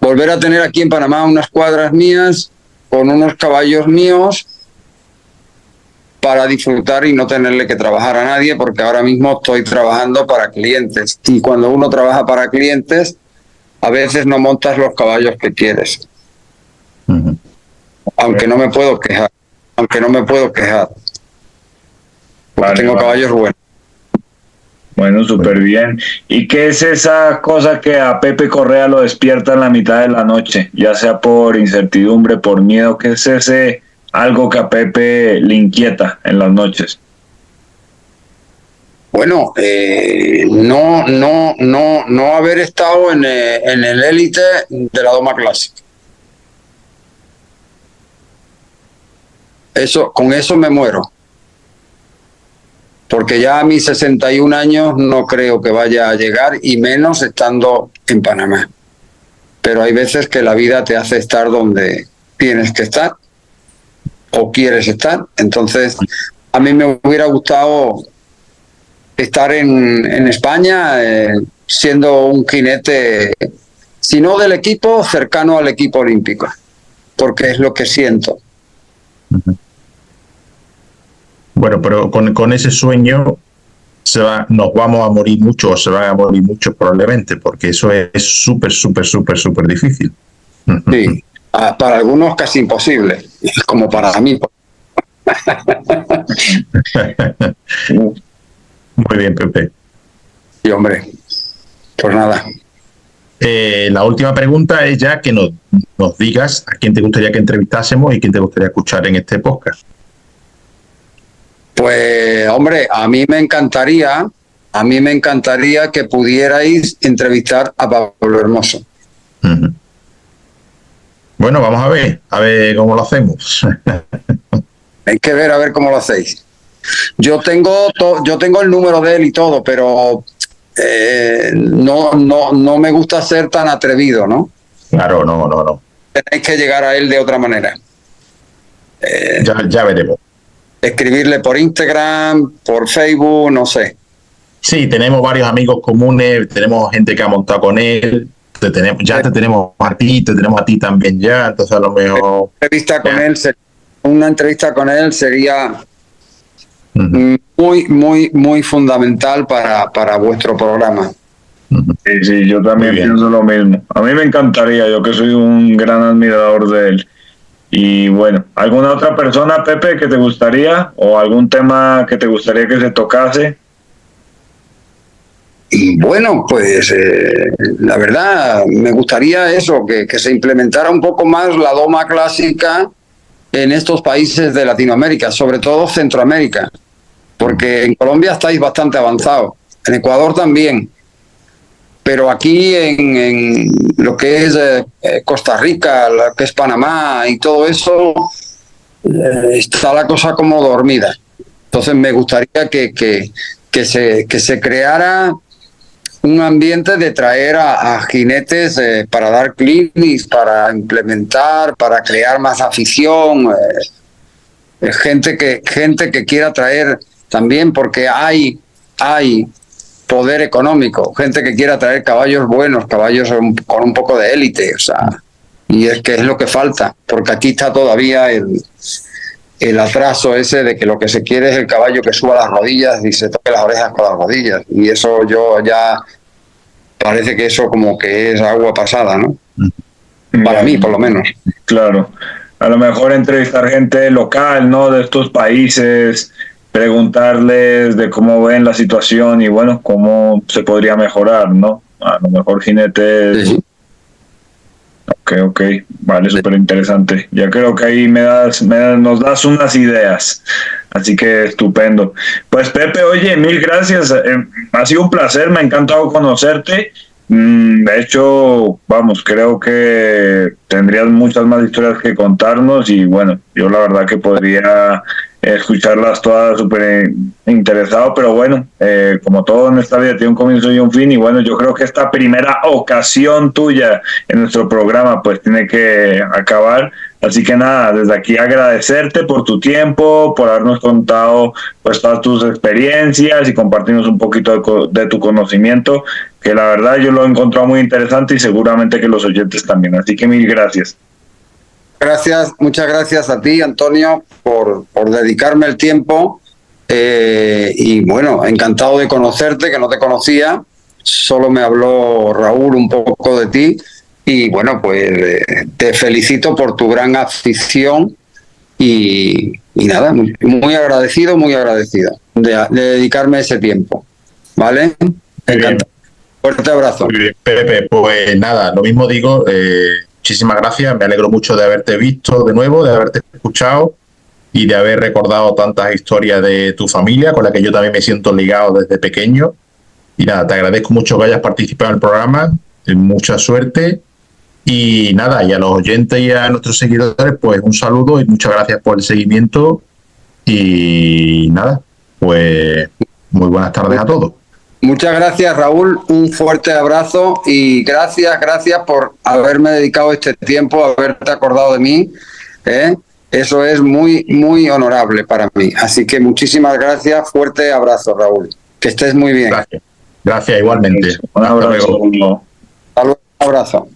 Volver a tener aquí en Panamá unas cuadras mías con unos caballos míos para disfrutar y no tenerle que trabajar a nadie, porque ahora mismo estoy trabajando para clientes. Y cuando uno trabaja para clientes, a veces no montas los caballos que quieres. Uh-huh. Aunque no me puedo quejar. Porque tengo caballos buenos. Bueno, súper bien. ¿Y qué es esa cosa que a Pepe Correa lo despierta en la mitad de la noche? Ya sea por incertidumbre, por miedo. ¿Qué es ese algo que a Pepe le inquieta en las noches? Bueno, no haber estado en el élite de la doma clásica. Con eso me muero. Porque ya a mis 61 años no creo que vaya a llegar, y menos estando en Panamá. Pero hay veces que la vida te hace estar donde tienes que estar o quieres estar. Entonces, a mí me hubiera gustado estar en España siendo un jinete, si no del equipo, cercano al equipo olímpico, porque es lo que siento. Bueno, pero con ese sueño nos vamos a morir mucho, o se van a morir muchos probablemente, porque eso es súper, súper, súper, súper difícil. Sí, para algunos casi imposible, como para mí. Muy bien, Pepe. Sí, hombre, pues nada. La última pregunta es ya que nos digas a quién te gustaría que entrevistásemos y quién te gustaría escuchar en este podcast. Pues, hombre, a mí me encantaría que pudierais entrevistar a Pablo Hermoso. Uh-huh. Bueno, vamos a ver cómo lo hacemos. Hay que ver a ver cómo lo hacéis. Yo tengo el número de él y todo, pero no me gusta ser tan atrevido, ¿no? Claro, no. Tenéis que llegar a él de otra manera. Ya veremos. Escribirle por Instagram, por Facebook, no sé. Sí, tenemos varios amigos comunes, tenemos gente que ha montado con él, te tenemos a ti, te tenemos a ti también ya, entonces a lo mejor... Una entrevista con él sería uh-huh. muy fundamental para vuestro programa. Uh-huh. Sí, yo también pienso lo mismo. A mí me encantaría, yo que soy un gran admirador de él. Y bueno, ¿alguna otra persona, Pepe, que te gustaría, o algún tema que te gustaría que se tocase? Y bueno, pues la verdad me gustaría eso, que se implementara un poco más la doma clásica en estos países de Latinoamérica, sobre todo Centroamérica, porque en Colombia estáis bastante avanzados, en Ecuador también, pero aquí en lo que es Costa Rica, lo que es Panamá y todo eso, está la cosa como dormida. Entonces me gustaría que se creara un ambiente de traer a jinetes para dar clinics, para implementar, para crear más afición, gente que quiera traer también, porque hay poder económico, gente que quiera traer caballos buenos, caballos con un poco de élite, o sea, y es que es lo que falta, porque aquí está todavía el atraso ese de que lo que se quiere es el caballo que suba las rodillas y se toque las orejas con las rodillas, y eso yo ya parece que eso como que es agua pasada, ¿no? Para mí, por lo menos. Claro, a lo mejor entrevistar gente local, ¿no? De estos países, preguntarles de cómo ven la situación y bueno, cómo se podría mejorar, ¿no? A lo mejor jinetes... Sí. Ok, vale, súper interesante. Ya creo que ahí nos das unas ideas, así que estupendo. Pues Pepe, oye, mil gracias, ha sido un placer, me ha encantado conocerte. De hecho, vamos, creo que tendrías muchas más historias que contarnos y bueno, yo la verdad que podría escucharlas todas súper interesado, pero bueno, como todo en esta vida tiene un comienzo y un fin, y bueno, yo creo que esta primera ocasión tuya en nuestro programa pues tiene que acabar, así que nada, desde aquí agradecerte por tu tiempo, por habernos contado pues todas tus experiencias y compartirnos un poquito de tu conocimiento, que la verdad yo lo he encontrado muy interesante y seguramente que los oyentes también, así que mil gracias. Gracias, muchas gracias a ti, Antonio, por dedicarme el tiempo y bueno, encantado de conocerte, que no te conocía, solo me habló Raúl un poco de ti y bueno, pues te felicito por tu gran afición y nada, muy agradecido de dedicarme ese tiempo, ¿vale? Encantado. Fuerte abrazo. Muy bien, Pepe, pues nada, lo mismo digo, muchísimas gracias, me alegro mucho de haberte visto de nuevo, de haberte escuchado y de haber recordado tantas historias de tu familia, con la que yo también me siento ligado desde pequeño. Y nada, te agradezco mucho que hayas participado en el programa, mucha suerte. Y nada, y a los oyentes y a nuestros seguidores, pues un saludo y muchas gracias por el seguimiento. Y nada, pues muy buenas tardes a todos. Muchas gracias, Raúl, un fuerte abrazo y gracias por haberme dedicado este tiempo, haberte acordado de mí, ¿eh? Eso es muy, muy honorable para mí. Así que muchísimas gracias, fuerte abrazo, Raúl. Que estés muy bien. Gracias igualmente. Un abrazo. Hasta luego, un abrazo.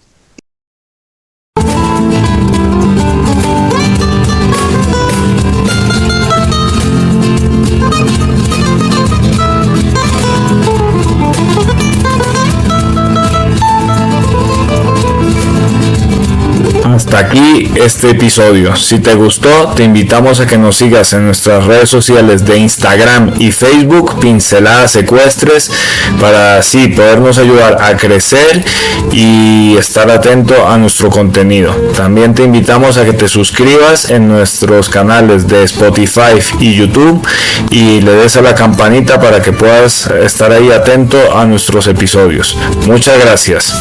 Hasta aquí este episodio. Si te gustó, te invitamos a que nos sigas en nuestras redes sociales de Instagram y Facebook, Pinceladas Ecuestres, para así podernos ayudar a crecer y estar atento a nuestro contenido. También te invitamos a que te suscribas en nuestros canales de Spotify y YouTube y le des a la campanita para que puedas estar ahí atento a nuestros episodios. Muchas gracias.